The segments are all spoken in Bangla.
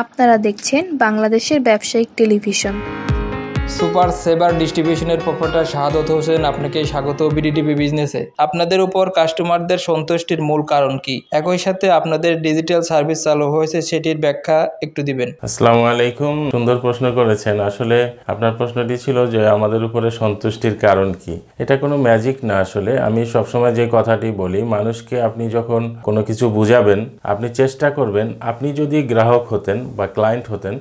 আপনারা দেখছেন বাংলাদেশের ব্যবসায়িক টেলিভিশন। সুপার সেভার ডিস্ট্রিবিউশনের প্রোপ্রাইটার শাহাদত হোসেন আপনাকে স্বাগত বিডিটিভি বিজনেসে। আপনাদের উপর কাস্টমারদের সন্তুষ্টির মূল কারণ কি? একই সাথে আপনাদের ডিজিটাল সার্ভিস চালু হয়েছে সেটির ব্যাখ্যা একটু দিবেন। আসসালামু আলাইকুম, সুন্দর প্রশ্ন করেছেন। আসলে আপনার প্রশ্নটি ছিল যে আমাদের উপরে সন্তুষ্টির কারণ কি। এটা কোনো ম্যাজিক না। আসলে আমি সবসময় যে কথাটি বলি, মানুষকে আপনি যখন কোনো কিছু বুঝাবেন, আপনি চেষ্টা করবেন, আপনি যদি গ্রাহক হতেন বা ক্লায়েন্ট হতেন,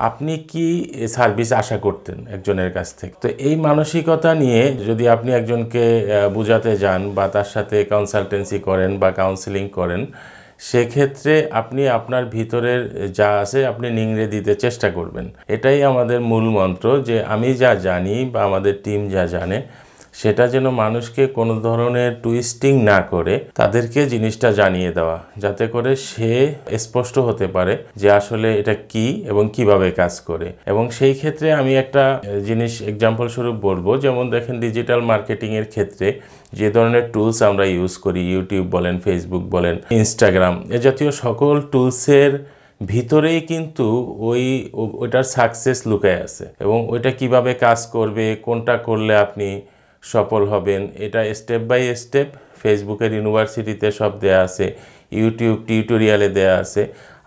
আপনি কি সার্ভিস আশা করতেন একজনের কাছ থেকে। তো এই মানসিকতা নিয়ে যদি আপনি একজনকে বোঝাতে যান বা তার সাথে কনসালটেন্সি করেন বা কাউন্সিলিং করেন, সেক্ষেত্রে আপনি আপনার ভিতরের যা আছে আপনি নিংড়ে দিতে চেষ্টা করবেন। এটাই আমাদের মূল মন্ত্র, যে আমি যা জানি বা আমাদের টিম যা জানে সেটা যেন মানুষকে কোনো ধরনের টুইস্টিং না করে তাদেরকে জিনিসটা জানিয়ে দেওয়া, যাতে করে সে স্পষ্ট হতে পারে যে আসলে এটা কি এবং কিভাবে কাজ করে। এবং সেই ক্ষেত্রে আমি একটা জিনিস এক্সাম্পল স্বরূপ বলবো, যেমন দেখেন ডিজিটাল মার্কেটিংয়ের ক্ষেত্রে যে ধরনের টুলস আমরা ইউজ করি, ইউটিউব বলেন, ফেসবুক বলেন, ইনস্টাগ্রাম, এ জাতীয় সকল টুলসের ভিতরেই কিন্তু ওইটার সাকসেস লুকায় আছে এবং ওইটা কিভাবে কাজ করবে, কোনটা করলে আপনি সফল হবেন, এটা স্টেপ বাই স্টেপ ফেসবুকের ইউনিভার্সিটিতে সব দেয়া আছে, ইউটিউব টিউটোরিয়ালে দেয়া আছে।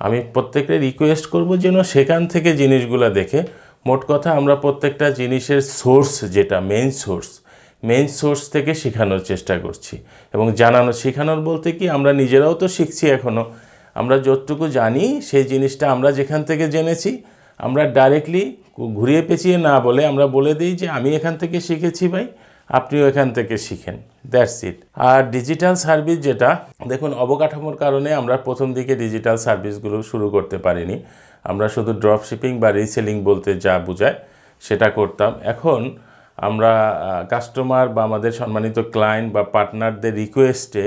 আমি প্রত্যেকটা রিকোয়েস্ট করব যেন সেখান থেকে জিনিসগুলো দেখে, মোট কথা আমরা প্রত্যেকটা জিনিসের সোর্স, যেটা মেইন সোর্স থেকে শেখানোর চেষ্টা করছি এবং শেখানোর বলতে কি, আমরা নিজেরাও তো শিখছি এখনও। আমরা যতটুকু জানি সেই জিনিসটা আমরা যেখান থেকে জেনেছি, আমরা ডাইরেক্টলি ঘুরিয়ে পেঁচিয়ে না বলে আমরা বলে দিই যে আমি এখান থেকে শিখেছি ভাই, আপনিও এখান থেকে শিখেন, দ্যাটস ইট। আর ডিজিটাল সার্ভিস, যেটা দেখুন অবকাঠামোর কারণে আমরা প্রথম দিকে ডিজিটাল সার্ভিসগুলো শুরু করতে পারিনি। আমরা শুধু ড্রপ শিপিং বা রিসেলিং বলতে যা বোঝায় সেটা করতাম। এখন আমরা কাস্টমার বা আমাদের সম্মানিত ক্লায়েন্ট বা পার্টনারদের রিকোয়েস্টে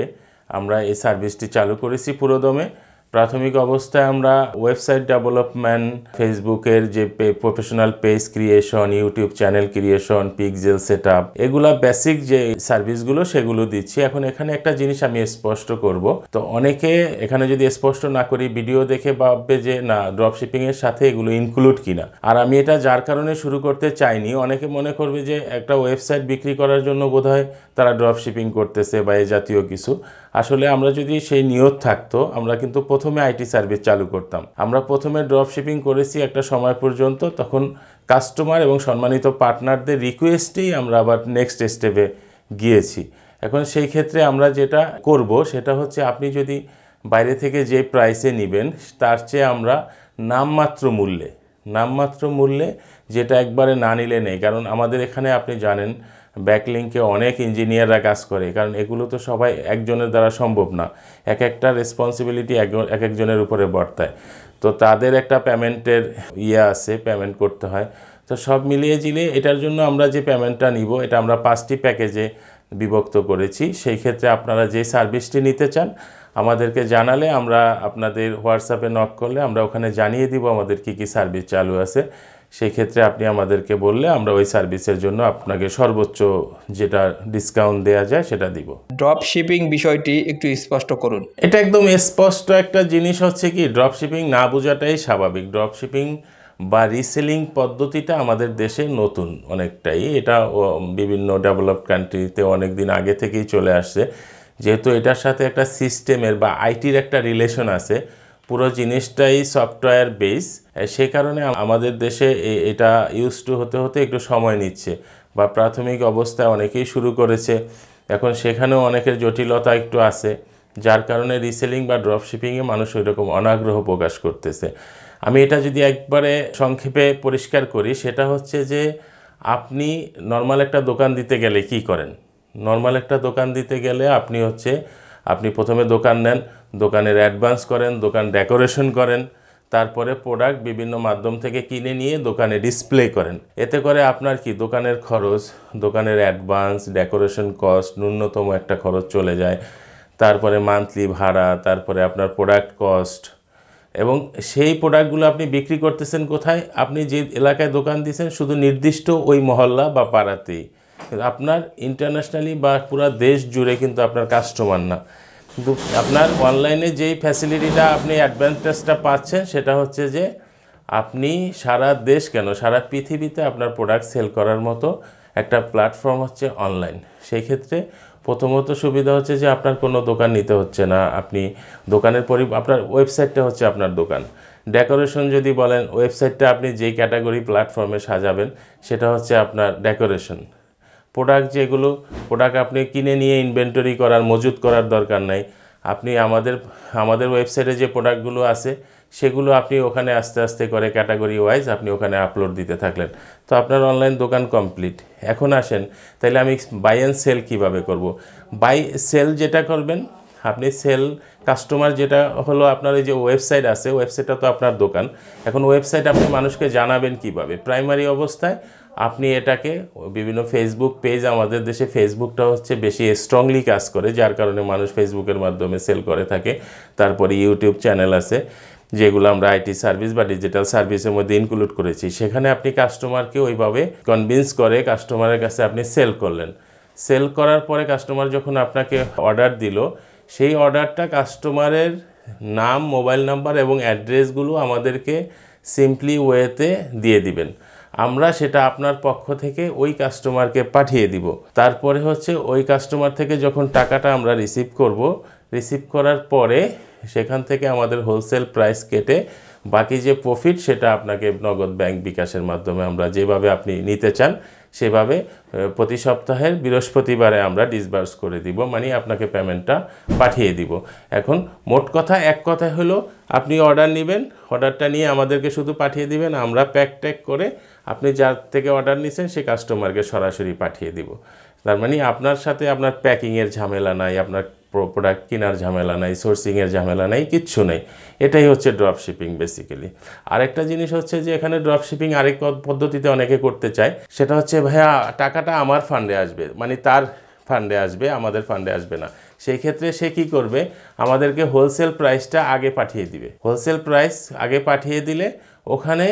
আমরা এই সার্ভিসটি চালু করেছি পুরোদমে। প্রাথমিক অবস্থায় আমরা ওয়েবসাইট ডেভেলপমেন্ট, ফেসবুকের যে professional page creation, YouTube channel creation, pixel setup, এগুলা বেসিক যে সার্ভিসগুলো সেগুলো দিচ্ছি। এখন এখানে একটা জিনিস আমি স্পষ্ট করব, তো অনেকে এখানে যদি স্পষ্ট না করি ভিডিও দেখে ভাববে যে না, ড্রপশিপিংয়ের সাথে এগুলো ইনক্লুড কিনা। আর আমি এটা যার কারণে শুরু করতে চাইনি, অনেকে মনে করবে যে একটা ওয়েবসাইট বিক্রি করার জন্য বোধহয় তারা ড্রপশিপিং করতেছে বা এই জাতীয় কিছু। আসলে আমরা যদি সেই নিয়ত থাকতো, আমরা কিন্তু প্রথমে আইটি সার্ভিস চালু করতাম। আমরা প্রথমে ড্রপ শিপিং করেছি একটা সময় পর্যন্ত, তখন কাস্টমার এবং সম্মানিত পার্টনারদের রিকোয়েস্টেই আমরা আবার নেক্সট স্টেপে গিয়েছি। এখন সেই ক্ষেত্রে আমরা যেটা করব সেটা হচ্ছে, আপনি যদি বাইরে থেকে যে প্রাইসে নেবেন তার চেয়ে আমরা নামমাত্র মূল্যে, যেটা একবারে না নিলে নেই। কারণ আমাদের এখানে আপনি জানেন ব্যাকলিংকে অনেক ইঞ্জিনিয়াররা কাজ করে, কারণ এগুলো তো সবাই একজনের দ্বারা সম্ভব না। এক একটা রেসপন্সিবিলিটি এক একজনের উপরে বর্তায়, তো তাদের একটা পেমেন্টের আছে, পেমেন্ট করতে হয়। তো সব মিলিয়ে জিলিয়ে এটার জন্য আমরা যে পেমেন্টটা নিব, এটা আমরা 5টি প্যাকেজে বিভক্ত করেছি। সেই ক্ষেত্রে আপনারা যে সার্ভিসটি নিতে চান আমাদেরকে জানালে, আমরা আপনাদের হোয়াটসঅ্যাপে নক করলে আমরা ওখানে জানিয়ে দিব আমাদের কী কী সার্ভিস চালু আছে। সেই ক্ষেত্রে আপনি আমাদেরকে বললে আমরা ওই সার্ভিসের জন্য আপনাকে সর্বোচ্চ যেটা ডিসকাউন্ট দেওয়া যায় সেটা দিব। ড্রপ শিপিং বিষয়টি একটু স্পষ্ট করুন। এটা একদম স্পষ্ট একটা জিনিস হচ্ছে কি, ড্রপ শিপিং না বোঝাটাই স্বাভাবিক। ড্রপ শিপিং বা রিসেলিং পদ্ধতিটা আমাদের দেশে নতুন অনেকটাই। এটা বিভিন্ন ডেভেলপড কান্ট্রিতে অনেক দিন আগে থেকেই চলে আসছে। যেহেতু এটার সাথে একটা সিস্টেমের বা আইটির একটা রিলেশন আছে, পুরো জিনিসটাই সফটওয়্যার বেস, সে কারণে আমাদের দেশে এটা ইউজ টু হতে হতে একটু সময় নিচ্ছে। বা প্রাথমিক অবস্থায় অনেকেই শুরু করেছে, এখন সেখানেও অনেকের জটিলতা একটু আছে, যার কারণে রিসেলিং বা ড্রপশিপিংয়ে মানুষ ওই রকম অনাগ্রহ প্রকাশ করতেছে। আমি এটা যদি একবারে সংক্ষেপে পরিষ্কার করি, সেটা হচ্ছে যে আপনি নর্মাল একটা দোকান দিতে গেলে কি করেন? নর্মাল একটা দোকান দিতে গেলে আপনি প্রথমে দোকান নেন, দোকানের অ্যাডভান্স করেন, দোকান ডেকোরেশন করেন, তারপরে প্রোডাক্ট বিভিন্ন মাধ্যম থেকে কিনে নিয়ে দোকানে ডিসপ্লে করেন। এতে করে আপনার কি দোকানের খরচ, দোকানের অ্যাডভান্স, ডেকোরেশন কস্ট, ন্যূনতম একটা খরচ চলে যায়। তারপরে মান্থলি ভাড়া, তারপরে আপনার প্রোডাক্ট কস্ট, এবং সেই প্রোডাক্টগুলো আপনি বিক্রি করতেছেন কোথায়? আপনি যে এলাকায় দোকান দিয়েছেন শুধু নির্দিষ্ট ওই মহল্লা বা পাড়াতেই, আপনার ইন্টারন্যাশনালি বা পুরো দেশ জুড়ে কিন্তু আপনার কাস্টমার না। কিন্তু আপনার অনলাইনে যেই ফ্যাসিলিটিটা আপনি অ্যাডভান্টেজটা পাচ্ছেন সেটা হচ্ছে যে আপনি সারা দেশ কেন সারা পৃথিবীতে আপনার প্রোডাক্ট সেল করার মতো একটা প্ল্যাটফর্ম হচ্ছে অনলাইন। সেই ক্ষেত্রে প্রথমত সুবিধা হচ্ছে যে আপনার কোনো দোকান নিতে হচ্ছে না, আপনি দোকানের আপনার ওয়েবসাইটটা হচ্ছে আপনার দোকান। ডেকোরেশন যদি বলেন, ওয়েবসাইটটা আপনি যেই ক্যাটাগরি প্ল্যাটফর্মে সাজাবেন সেটা হচ্ছে আপনার ডেকোরেশন। প্রোডাক্ট যেগুলো প্রোডাক্ট আপনি কিনে নিয়ে ইনভেন্টরি করার মজুত করার দরকার নাই। আপনি আমাদের ওয়েবসাইটে যে প্রোডাক্টগুলো আছে সেগুলো আপনি ওখানে আস্তে আস্তে করে ক্যাটাগরি ওয়াইজ আপনি ওখানে আপলোড দিতে থাকলেন, তো আপনার অনলাইন দোকান কমপ্লিট। এখন আসেন তাহলে আমি বাই অ্যান্ড সেল কীভাবে করব। বাই সেল যেটা করবেন আপনি সেল কাস্টমার যেটা হলো আপনার এই যে ওয়েবসাইট আছে, ওয়েবসাইটটা তো আপনার দোকান। এখন ওয়েবসাইট আপনি মানুষকে জানাবেন কিভাবে? প্রাইমারি অবস্থায় আপনি এটাকে বিভিন্ন ফেসবুক পেজ, আমাদের দেশে ফেসবুকটা হচ্ছে বেশি স্ট্রংলি কাজ করে, যার কারণে মানুষ ফেসবুকের মাধ্যমে সেল করে থাকে। তারপরে ইউটিউব চ্যানেল আছে যেগুলো আমরা আইটি সার্ভিস বা ডিজিটাল সার্ভিসের মধ্যে ইনক্লুড করেছি, সেখানে আপনি কাস্টমারকে ওইভাবে কনভিন্স করে কাস্টমারের কাছে আপনি সেল করলেন। সেল করার পরে কাস্টমার যখন আপনাকে অর্ডার দিল, সেই অর্ডারটা কাস্টমারের নাম, মোবাইল নাম্বার এবং অ্যাড্রেসগুলো আমাদেরকে সিম্পলি ওয়েতে দিয়ে দিবেন। আমরা সেটা আপনার পক্ষ থেকে ওই কাস্টমারকে পাঠিয়ে দিব। তারপরে হচ্ছে ওই কাস্টমার থেকে যখন টাকাটা আমরা রিসিভ করব, রিসিভ করার পরে সেখান থেকে আমাদের হোলসেল প্রাইস কেটে বাকি যে প্রফিট সেটা আপনাকে নগদ ব্যাংক বিকাশের মাধ্যমে আমরা যেভাবে আপনি নিতে চান সেভাবে প্রতি সপ্তাহের বৃহস্পতিবারে আমরা ডিসবার্স করে দিব, মানে আপনাকে পেমেন্টটা পাঠিয়ে দিব। এখন মোট কথা এক কথা হলো আপনি অর্ডার নেবেন, অর্ডারটা নিয়ে আমাদেরকে শুধু পাঠিয়ে দিবেন, আমরা প্যাক ট্যাক করে আপনি যার থেকে অর্ডার নিছেন সেই কাস্টমারকে সরাসরি পাঠিয়ে দিব। তার মানে আপনার সাথে আপনার প্যাকিংয়ের ঝামেলা নাই, আপনার প্রোডাক্ট কেনার ঝামেলা নাই, সোর্সিংয়ের ঝামেলা নাই, কিচ্ছু নেই। এটাই হচ্ছে ড্রপ শিপিং বেসিক্যালি। আরেকটা জিনিস হচ্ছে যে এখানে ড্রপ শিপিং আরেক পদ্ধতিতে অনেকে করতে চায়, সেটা হচ্ছে ভাইয়া টাকাটা আমার ফান্ডে আসবে, মানে তার ফান্ডে আসবে, আমাদের ফান্ডে আসবে না। সেই ক্ষেত্রে সে কী করবে, আমাদেরকে হোলসেল প্রাইসটা আগে পাঠিয়ে দিবে। হোলসেল প্রাইস আগে পাঠিয়ে দিলে ওখানে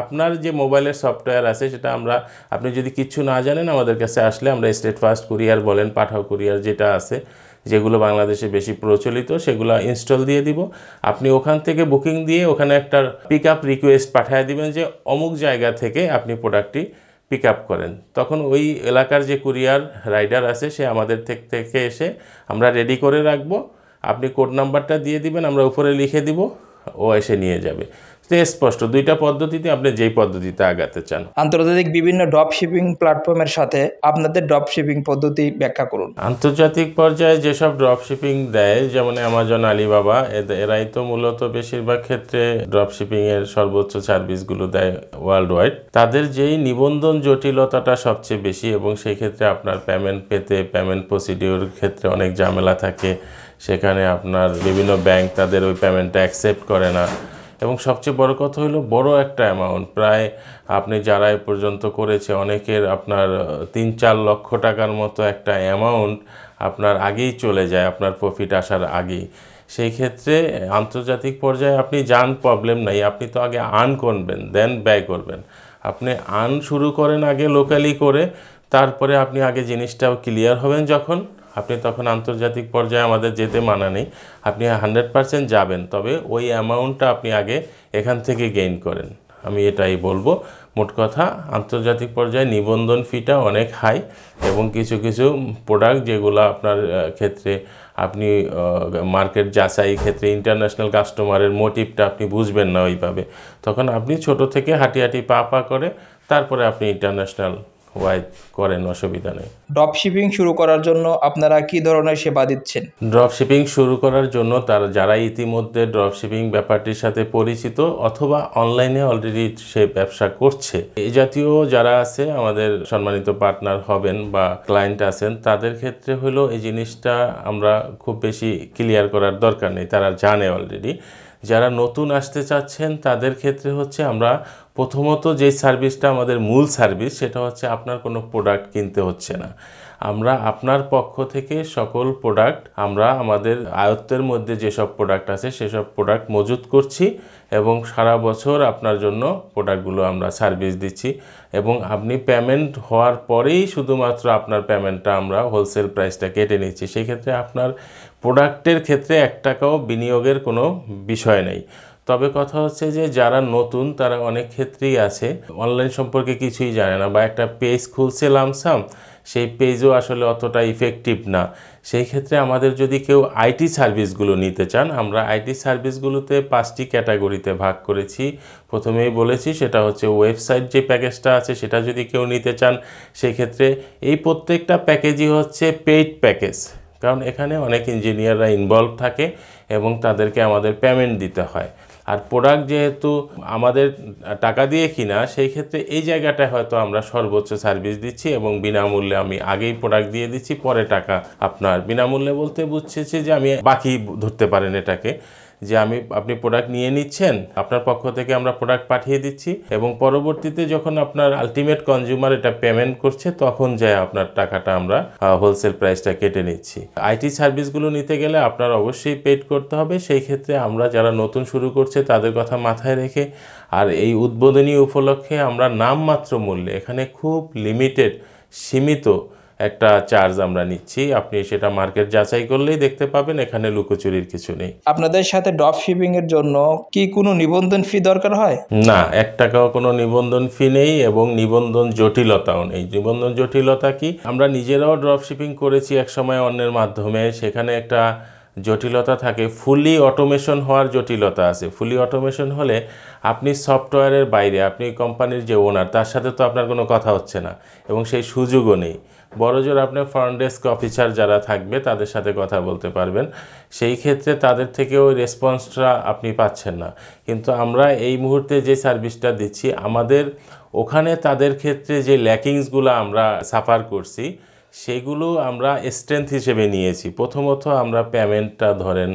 আপনার যে মোবাইলের সফটওয়্যার আছে সেটা আপনি যদি কিচ্ছু না জানেন আমাদের কাছে আসলে আমরা স্টেট ফাস্ট কুরিয়ার বলেন, পাঠাও কুরিয়ার যেটা আছে, যেগুলো বাংলাদেশে বেশি প্রচলিত, সেগুলো ইনস্টল দিয়ে দিব। আপনি ওখান থেকে বুকিং দিয়ে ওখানে একটা পিক আপ রিকোয়েস্ট পাঠিয়ে দিবেন যে অমুক জায়গা থেকে আপনি প্রোডাক্টটি পিক আপ করেন। তখন ওই এলাকার যে কুরিয়ার রাইডার আছে সে আমাদের থেকে এসে আমরা রেডি করে রাখবো, আপনি কোড নাম্বারটা দিয়ে দিবেন, আমরা উপরে লিখে দিব, ও এসে নিয়ে যাবে। স্পষ্ট দুইটা পদ্ধতিতে আপনি যেই পদ্ধতিতে আগাতে চান। আন্তর্জাতিক বিভিন্ন ড্রপ শিপিং প্ল্যাটফর্মের সাথে আপনাদের ড্রপ শিপিং পদ্ধতি ব্যাখ্যা করুন। আন্তর্জাতিক পর্যায়ে যেসব ড্রপ শিপিং দেয়, যেমন অ্যামাজন, আলিবাবা, এরাই তো মূলত বেশিরভাগ ক্ষেত্রে ড্রপ শিপিংয়ের সর্বোচ্চ সার্ভিসগুলো দেয় ওয়ার্ল্ড ওয়াইড। তাদের যেই নিবন্ধন জটিলতাটা সবচেয়ে বেশি, এবং সেই ক্ষেত্রে আপনার পেমেন্ট প্রসিডিওর ক্ষেত্রে অনেক ঝামেলা থাকে। সেখানে আপনার বিভিন্ন ব্যাংক তাদের ওই পেমেন্টটা অ্যাকসেপ্ট করে না, এবং সবচেয়ে বড় কথা হলো বড় একটা অ্যামাউন্ট, প্রায় আপনি যারা এ পর্যন্ত করেছে অনেকের আপনার 3-4 লক্ষ টাকার মতো একটা অ্যামাউন্ট আপনার আগেই চলে যায়, আপনার প্রফিট আসার আগেই। সেই ক্ষেত্রে আন্তর্জাতিক পর্যায়ে আপনি যান, প্রবলেম নাই, আপনি তো আগে আর্ন করবেন দেন ব্যয় করবেন। আপনি আর্ন শুরু করেন আগে লোকালি করে, তারপরে আপনি আগে জিনিসটাও ক্লিয়ার হবেন যখন আপনি তখন আন্তর্জাতিক পর্যায়ে আমাদের যেতে মানা নেই, আপনি 100% যাবেন, তবে ওই অ্যামাউন্টটা আপনি আগে এখান থেকে গেইন করেন। আমি এটাই বলবো। মোট কথা আন্তর্জাতিক পর্যায়ে নিবন্ধন ফিটা অনেক হাই, এবং কিছু কিছু প্রোডাক্ট যেগুলো আপনার ক্ষেত্রে আপনি মার্কেট যাচাই ক্ষেত্রে ইন্টারন্যাশনাল কাস্টমারের মোটিভটা আপনি বুঝবেন না ওইভাবে, তখন আপনি ছোট থেকে হাঁটি পা করে তারপরে আপনি ইন্টারন্যাশনাল ওয়াইড করেন, অসুবিধা নেই। ড্রপ শিপিং শুরু করার জন্য আপনারা কি ধরনের সেবা দিচ্ছেন? ড্রপ শিপিং শুরু করার জন্য যারা ইতিমধ্যে ড্রপ শিপিং ব্যাপারটির সাথে পরিচিত অথবা অনলাইনে অলরেডি সে ব্যবসা করছে, এই জাতীয় যারা আছে আমাদের সম্মানিত পার্টনার হবেন বা ক্লায়েন্ট আছেন, তাদের ক্ষেত্রে হলো এই জিনিসটা আমরা খুব বেশি ক্লিয়ার করার দরকার নেই, তারা জানে অলরেডি। যারা নতুন আসতে চাচ্ছেন তাদের ক্ষেত্রে হচ্ছে আমরা প্রথমত যে সার্ভিসটা আমাদের মূল সার্ভিস, সেটা হচ্ছে আপনার কোনো প্রোডাক্ট কিনতে হচ্ছে না। আমরা আপনার পক্ষ থেকে সকল প্রোডাক্ট আমরা আমাদের আয়ত্তের মধ্যে যেসব প্রোডাক্ট আছে সেসব প্রোডাক্ট মজুত করছি, এবং সারা বছর আপনার জন্য প্রোডাক্টগুলো আমরা সার্ভিস দিচ্ছি এবং আপনি পেমেন্ট হওয়ার পরেই শুধুমাত্র আপনার পেমেন্টটা আমরা হোলসেল প্রাইসটা কেটে নিচ্ছি। সেই ক্ষেত্রে আপনার প্রোডাক্টের ক্ষেত্রে 1 টাকাও বিনিয়োগের কোনো বিষয় নেই। তবে কথা হচ্ছে যে যারা নতুন তারা অনেক ক্ষেত্রেই আছে অনলাইন সম্পর্কে কিছুই জানে না, বা একটা পেজ খুলছে লামসাম, সেই পেজও আসলে অতটা ইফেক্টিভ না। সেই ক্ষেত্রে আমাদের যদি কেউ আইটি সার্ভিসগুলো নিতে চান, আমরা আইটি সার্ভিসগুলোতে 5টি ক্যাটাগরিতে ভাগ করেছি। প্রথমেই বলেছি সেটা হচ্ছে ওয়েবসাইট যে প্যাকেজটা আছে সেটা যদি কেউ নিতে চান, সেই ক্ষেত্রে এই প্রত্যেকটা প্যাকেজই হচ্ছে পেইড প্যাকেজ, কারণ এখানে অনেক ইঞ্জিনিয়াররা ইনভলভ থাকে এবং তাদেরকে আমাদের পেমেন্ট দিতে হয়। আর প্রোডাক্ট যেহেতু আমাদের টাকা দিয়ে কিনা, সেই ক্ষেত্রে এই জায়গাটায় হয়তো আমরা সর্বোচ্চ সার্ভিস দিচ্ছি এবং বিনামূল্যে আমি আগেই প্রোডাক্ট দিয়ে দিচ্ছি, পরে টাকা আপনার। বিনামূল্যে বলতে বুঝছে যে আমি বাকি ধরতে পারেন এটাকে, যে আপনি প্রোডাক্ট নিয়ে নিচ্ছেন, আপনার পক্ষ থেকে আমরা প্রোডাক্ট পাঠিয়ে দিচ্ছি এবং পরবর্তীতে যখন আপনার আলটিমেট কনজিউমার এটা পেমেন্ট করছে তখন যায় আপনার টাকাটা আমরা হোলসেল প্রাইসটা কেটে নিচ্ছি। আইটি সার্ভিসগুলো নিতে গেলে আপনার অবশ্যই পেড করতে হবে। সেই ক্ষেত্রে আমরা যারা নতুন শুরু করছে তাদের কথা মাথায় রেখে আর এই উদ্বোধনী উপলক্ষে আমরা নামমাত্র মূল্যে, এখানে খুব লিমিটেড সীমিত একটা চার্জ আমরা নিচ্ছি। আপনি সেটা মার্কেট যাচাই করলেই দেখতে পাবেন, এখানে লুকোচুরির কিছু নেই। আপনাদের সাথে ড্রপ শিপিং এর জন্য কি কোনো নিবন্ধন ফি দরকার হয়? না, 1 টাকাও কোনো নিবন্ধন ফি নেই এবং নিবন্ধন জটিলতাও নেই। নিবন্ধন জটিলতা কি, আমরা নিজেরাও ড্রপ শিপিং করেছি একসময় অন্যের মাধ্যমে, সেখানে একটা জটিলতা থাকে, ফুলি অটোমেশন হওয়ার জটিলতা আছে। ফুলি অটোমেশন হলে আপনি সফটওয়্যারের বাইরে, আপনি কোম্পানির যে ওনার তার সাথে তো আপনার কোনো কথা হচ্ছে না এবং সেই সুযোগও নেই। বড়জোর আপনার ফ্রন্ট ডেস্ক অফিসার যারা থাকবে তাদের সাথে কথা বলতে পারবেন, সেই ক্ষেত্রে তাদের থেকে ওই রেসপন্সটা আপনি পাচ্ছেন না। কিন্তু আমরা এই মুহূর্তে যে সার্ভিসটা দিচ্ছি, আমাদের ওখানে তাদের ক্ষেত্রে যে ল্যাকিংসগুলো আমরা সাফার করছি সেগুলো আমরা স্ট্রেংথ হিসেবে নিয়েছি। প্রথমত আমরা পেমেন্টটা ধরেন,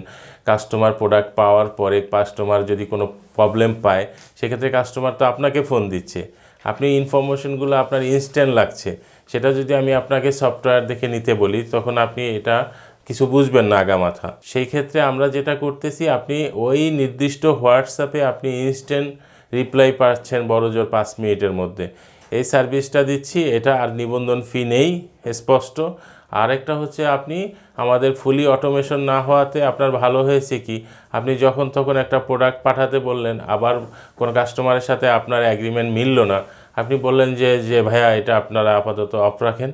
কাস্টমার প্রোডাক্ট পাওয়ার পরে কাস্টমার যদি কোনো প্রবলেম পায়, সেক্ষেত্রে কাস্টমার তো আপনাকে ফোন দিচ্ছে, আপনি ইনফরমেশনগুলো আপনার ইনস্ট্যান্ট লাগছে, সেটা যদি আমি আপনাকে সফটওয়্যার দেখে নিতে বলি তখন আপনি এটা কিছু বুঝবেন না আগামাথা। সেই ক্ষেত্রে আমরা যেটা করতেছি, আপনি ওই নির্দিষ্ট হোয়াটসঅ্যাপে আপনি ইনস্ট্যান্ট রিপ্লাই পাচ্ছেন বড়জোর 5 মিনিটের মধ্যে। এই সার্ভিসটা দিচ্ছি, এটা আর নিবন্ধন ফি নেই স্পষ্ট। আরেকটা হচ্ছে আপনি আমাদের ফুলি অটোমেশন না হওয়াতে আপনার ভালো হয়েছে কি, আপনি যখন তখন একটা প্রোডাক্ট পাঠাতে বললেন, আবার কোনো কাস্টমারের সাথে আপনার অ্যাগ্রিমেন্ট মিলল না, আপনি বললেন যে ভাইয়া এটা আপনারা আপাতত অফ রাখেন,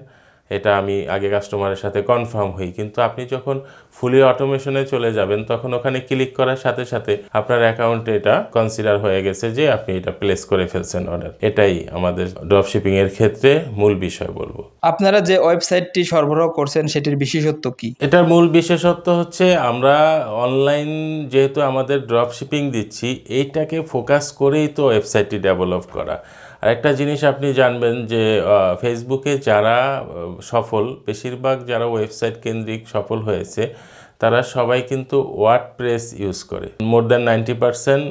এটা আমি আগে কাস্টমারের সাথে কনফার্ম হই। কিন্তু আপনি যখন ফুলি অটোমেশনে চলে যাবেন তখন ওখানে ক্লিক করার সাথে সাথে আপনার অ্যাকাউন্টে এটা কনসিডার হয়ে গেছে যে আপনি এটা প্লেস করে ফেলছেন অর্ডার। এটাই আমাদের ড্রপশিপিং এর ক্ষেত্রে মূল বিষয় বলবো। আপনারা যে ওয়েবসাইটটি সরবরাহ করছেন সেটির বিশেষত্ব কি? এটার মূল বিশেষত্ব হচ্ছে আমরা অনলাইন যেহেতু আমাদের ড্রপশিপিং দিচ্ছি, এইটাকে ফোকাস করেই তো ওয়েবসাইটটি ডেভেলপ করা। আর একটা জিনিস আপনি জানবেন যে ফেসবুকে যারা সফল, বেশিরভাগ যারা ওয়েবসাইট কেন্দ্রিক সফল হয়েছে তারা সবাই কিন্তু ওয়ার্ডপ্রেস ইউজ করে। মোর দ্যান 90%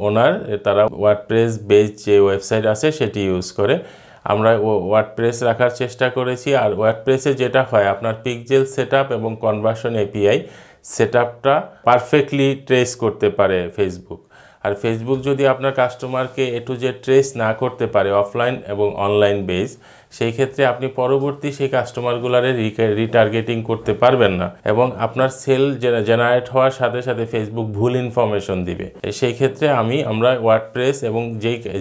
ওনার তারা ওয়ার্ডপ্রেস বেস যে ওয়েবসাইট আছে সেটি ইউজ করে। আমরা ওয়ার্ডপ্রেস রাখার চেষ্টা করেছি। আর ওয়ার্ডপ্রেসে যেটা হয়, আপনার পিক্সেল সেটআপ এবং কনভার্সন এপিআই সেটআপটা পারফেক্টলি ট্রেস করতে পারে ফেসবুক। আর ফেসবুক যদি আপনার কাস্টমারকে টু জেড ট্রেস না করতে পারে অফলাইন এবং অনলাইন বেস, সেই ক্ষেত্রে আপনি পরবর্তী সেই কাস্টমারগুলারে রিটার্গেটিং করতে পারবেন না এবং আপনার সেল জেনারেট হওয়ার সাথে সাথে ফেসবুক ভুল ইনফরমেশন দিবে। সেই ক্ষেত্রে আমরা ওয়ার্ডপ্রেস এবং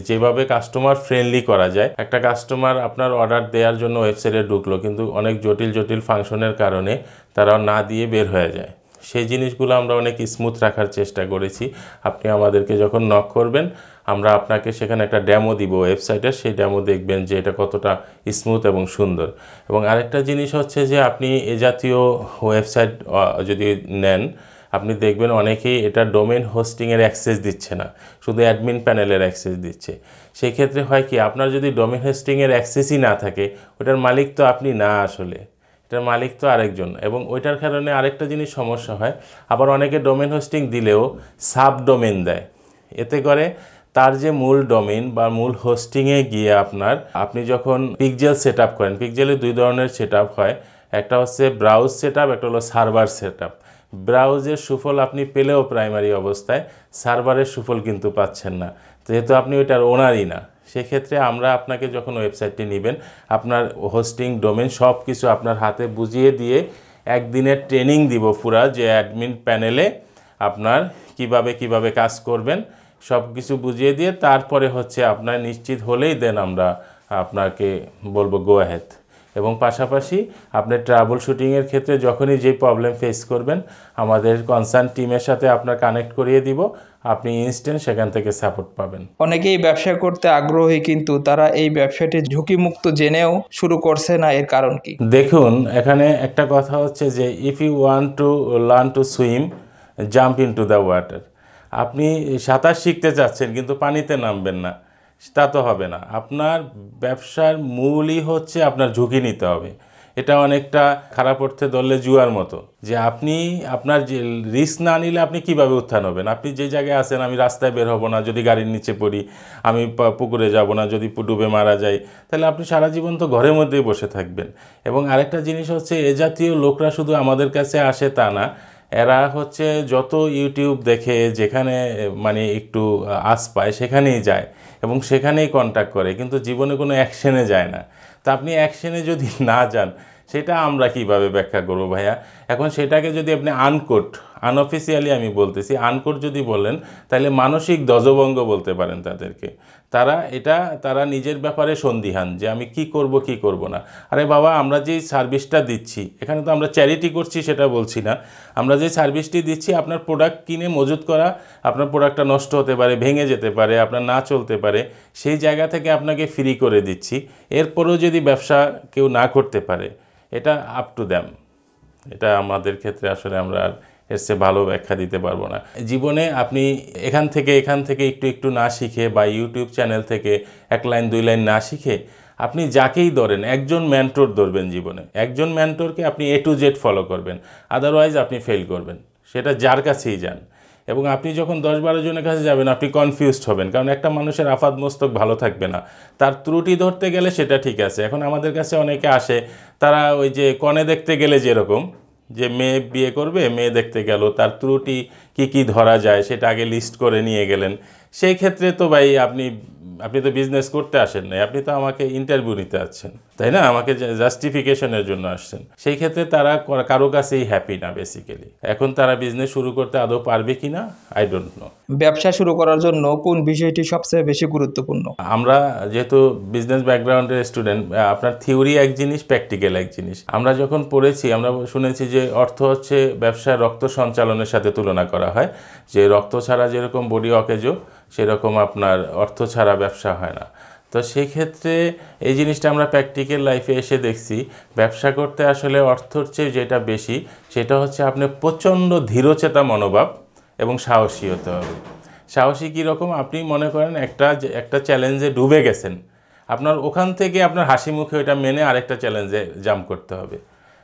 যেভাবে কাস্টমার ফ্রেন্ডলি করা যায়, একটা কাস্টমার আপনার অর্ডার দেওয়ার জন্য ওয়েবসাইটে ঢুকলো কিন্তু অনেক জটিল ফাংশনের কারণে তারা না দিয়ে বের হয়ে যায়, সেই জিনিসগুলো আমরা অনেক স্মুথ রাখার চেষ্টা করেছি। আপনি আমাদেরকে যখন নক করবেন আমরা আপনাকে সেখানে একটা ডেমো দিব ওয়েবসাইটের, সেই ডেমো দেখবেন যে এটা কতটা স্মুথ এবং সুন্দর। এবং আরেকটা জিনিস হচ্ছে যে আপনি এ জাতীয় ওয়েবসাইট যদি নেন, আপনি দেখবেন অনেকেই এটা ডোমেন হোস্টিংয়ের অ্যাক্সেস দিচ্ছে না, শুধু অ্যাডমিন প্যানেলের অ্যাক্সেস দিচ্ছে। সেই ক্ষেত্রে হয় কি, আপনার যদি ডোমেন হোস্টিংয়ের অ্যাক্সেসই না থাকে, ওটার মালিক তো আপনি না, আসলে এটার মালিক তো আরেকজন। এবং ওইটার কারণে আরেকটা জিনিস সমস্যা হয়, আবার অনেকে ডোমেন হোস্টিং দিলেও সাব ডোমেন দেয়। এতে করে তার যে মূল ডোমেন বা মূল হোস্টিংয়ে গিয়ে আপনি যখন পিক্সেল সেট আপ করেন, পিক্সেলে 2 ধরনের সেট আপ হয়, একটা হচ্ছে ব্রাউজ সেট আপ, একটা হলো সার্ভার সেট আপ। ব্রাউজের সুফল আপনি পেলেও প্রাইমারি অবস্থায় সার্ভারের সুফল কিন্তু পাচ্ছেন না, যেহেতু আপনি ওইটার ওনারই না। সেক্ষেত্রে আমরা আপনাকে যখন ওয়েবসাইটটি নেবেন, আপনার হোস্টিং ডোমেন সব কিছু আপনার হাতে বুঝিয়ে দিয়ে একদিনের ট্রেনিং দিব পুরা, যে অ্যাডমিন প্যানেলে আপনার কিভাবে কাজ করবেন সব কিছু বুঝিয়ে দিয়ে তারপরে হচ্ছে আপনার নিশ্চিত হলেই দেন আমরা আপনাকে বলবো গো অ্যাহেড। এবং পাশাপাশি আপনার ট্রাবল শুটিংয়ের ক্ষেত্রে যখনই যে প্রবলেম ফেস করবেন আমাদের কনসার্ন টিমের সাথে আপনার কানেক্ট করিয়ে দিব, আপনি ইনস্ট্যান্ট সেখান থেকে সাপোর্ট পাবেন। অনেকেই ব্যবসা করতে আগ্রহী কিন্তু তারা এই ব্যবসাটি ঝুঁকিমুক্ত জেনেও শুরু করছে না, এর কারণ কি? দেখুন, এখানে একটা কথা হচ্ছে যে if you want to learn to swim jump into the water. আপনি সাঁতার শিখতে চাচ্ছেন কিন্তু পানিতে নামবেন না, তা তো হবে না। আপনার ব্যবসার মূলই হচ্ছে আপনার ঝুঁকি নিতে হবে। এটা অনেকটা খারাপ অর্থে ধরলে জুয়ার মতো, যে আপনি আপনার যে রিস্ক না নিলে আপনি কিভাবে উত্থান হবেন। আপনি যে জায়গায় আছেন, আমি রাস্তায় বের হব না যদি গাড়ির নিচে পড়ি, আমি পুকুরে যাব না যদি ডুবে মারা যাই, তাহলে আপনি সারা জীবন তো ঘরের মধ্যেই বসে থাকবেন। এবং আরেকটা জিনিস হচ্ছে, এ জাতীয় লোকরা শুধু আমাদের কাছে আসে তা না, এরা হচ্ছে যত ইউটিউব দেখে যেখানে মানে একটু আশ পায় সেখানেই যায় এবং সেখানেই কন্ট্যাক্ট করে, কিন্তু জীবনে কোনো অ্যাকশনে যায় না। তা আপনি অ্যাকশনে যদি না যান, সেটা আমরা কিভাবে ব্যাখ্যা করবো ভাইয়া? এখন সেটাকে যদি আপনি আনঅফিসিয়ালি আমি বলতেছি, আনকোট যদি বলেন, তাহলে মানসিক ধ্বজভঙ্গ বলতে পারেন তাদেরকে। তারা নিজের ব্যাপারে সন্দিহান যে আমি কি করব না। আরে বাবা, আমরা যেই সার্ভিসটা দিচ্ছি, এখানে তো আমরা চ্যারিটি করছি সেটা বলছি না, আমরা যে সার্ভিসটি দিচ্ছি, আপনার প্রোডাক্ট কিনে মজুত করা, আপনার প্রোডাক্টটা নষ্ট হতে পারে, ভেঙে যেতে পারে, আপনার না চলতে পারে, সেই জায়গা থেকে আপনাকে ফ্রি করে দিচ্ছি। এরপরেও যদি ব্যবসা কেউ না করতে পারে, এটা আপ টু দ্যাম। এটা আমাদের ক্ষেত্রে আসলে আমরা এর চেয়ে ভালো ব্যাখ্যা দিতে পারবো না। জীবনে আপনি এখান থেকে একটু না শিখে বা ইউটিউব চ্যানেল থেকে 1 লাইন 2 লাইন না শিখে আপনি যাকেই ধরেন, একজন মেন্টর ধরবেন জীবনে। একজন মেন্টরকে আপনি A to Z ফলো করবেন, আদারওয়াইজ আপনি ফেল করবেন, সেটা যার কাছেই যান। এবং আপনি যখন 10-12 জনের কাছে যাবেন, আপনি কনফিউজড হবেন, কারণ একটা মানুষের আফাদ মস্তক ভালো থাকবে না। তার ত্রুটি ধরতে গেলে সেটা ঠিক আছে। এখন আমাদের কাছে অনেকে আসে, তারা ওই যে কনে দেখতে গেলে যেরকম, যে মেয়ে বিয়ে করবে, মেয়ে দেখতে গেল, তার ত্রুটি কি ধরা যায় সেটা আগে লিস্ট করে নিয়ে গেলেন। সেই ক্ষেত্রে তো ভাই আপনি তো বিজনেস করতে আসেন না, আপনি তো আমাকে ইন্টারভিউ নিতে আসছেন, তাই না? আমাকে জাস্টিফিকেশনের জন্য আসছেন। সেই ক্ষেত্রে তারা কারো কাছেই হ্যাপি না বেসিক্যালি। এখন তারা বিজনেস শুরু করতে আদৌ পারবে কি না, আই ডোন্ট নো। ব্যবসা শুরু করার জন্য কোন বিষয়টি সবচেয়ে বেশি গুরুত্বপূর্ণ? আমরা যেহেতু বিজনেস ব্যাকগ্রাউন্ডের স্টুডেন্ট, আপনার থিওরি এক জিনিস, প্র্যাকটিক্যাল এক জিনিস। আমরা যখন পড়েছি, আমরা শুনেছি যে অর্থ হচ্ছে ব্যবসায় রক্ত সঞ্চালনের সাথে তুলনা করা হয়, যে রক্ত ছাড়া যেরকম বডি অকেজো, সেরকম আপনার অর্থ ছাড়া ব্যবসা হয় না। তো সেই ক্ষেত্রে এই জিনিসটা আমরা প্র্যাকটিক্যাল লাইফে এসে দেখছি, ব্যবসা করতে আসলে অর্থর চেয়ে যেটা বেশি, সেটা হচ্ছে আপনি প্রচণ্ড ধীরচেতা মনোভাব এবং সাহসী হতে হবে। সাহসী কীরকম? আপনি মনে করেন একটা চ্যালেঞ্জে ডুবে গেছেন, আপনার ওখান থেকে আপনার হাসি মুখে ওইটা মেনে আরেকটা চ্যালেঞ্জে জাম্প করতে হবে।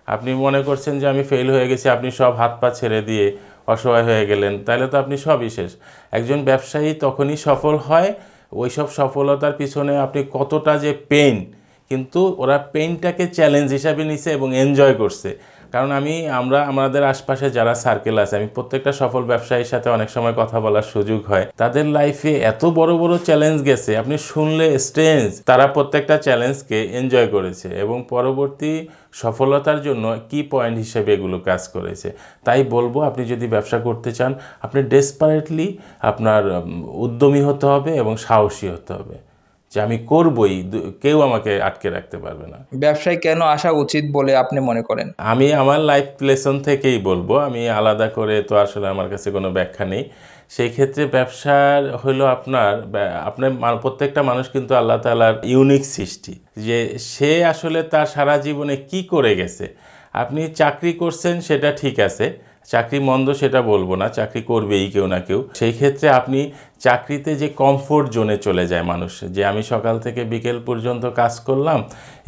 আপনি মনে করছেন যে আমি ফেল হয়ে গেছি, আপনি সব হাত পা ছেড়ে দিয়ে অসহায় হয়ে গেলেন, তাহলে তো আপনি সবই শেষ। একজন ব্যবসায়ী তখনই সফল হয়, ওইসব সফলতার পিছনে আপনি কতটা যে পেইন, কিন্তু ওরা পেইনটাকে চ্যালেঞ্জ হিসাবে নিছে এবং এনজয় করছে। কারণ আমরা আমাদের আশপাশে যারা সার্কেল আছে, আমি প্রত্যেকটা সফল ব্যবসায়ীর সাথে অনেক সময় কথা বলার সুযোগ হয়, তাদের লাইফে এত বড় বড় চ্যালেঞ্জ গেছে, আপনি শুনলে স্ট্রেঞ্জ। তারা প্রত্যেকটা চ্যালেঞ্জকে এনজয় করেছে এবং পরবর্তী সফলতার জন্য কি পয়েন্ট হিসেবে এগুলো কাজ করেছে। তাই বলবো, আপনি যদি ব্যবসা করতে চান, আপনি ডেসপারেটলি আপনার উদ্যমী হতে হবে এবং সাহসী হতে হবে, যে আমি করবই, কেউ আমাকে আটকে রাখতে পারবে না। ব্যবসায় কেন আসা উচিত বলে আপনি মনে করেন? আমি আমার লাইফ লেসন থেকেই বলবো, আমি আলাদা করে তো আসলে আমার কাছে কোনো ব্যাখ্যা নেই। সেই ক্ষেত্রে ব্যবসার হলো আপনার প্রত্যেকটা মানুষ কিন্তু আল্লাহ তাআলার ইউনিক সৃষ্টি, যে সে আসলে তার সারা জীবনে কি করে গেছে। আপনি চাকরি করছেন, সেটা ঠিক আছে, চাকরি মন্দ সেটা বলবো না, চাকরি করবেই কেউ না কেউ। সেই ক্ষেত্রে আপনি চাকরিতে যে কমফোর্ট জোনে চলে যায় মানুষ, যে আমি সকাল থেকে বিকেল পর্যন্ত কাজ করলাম,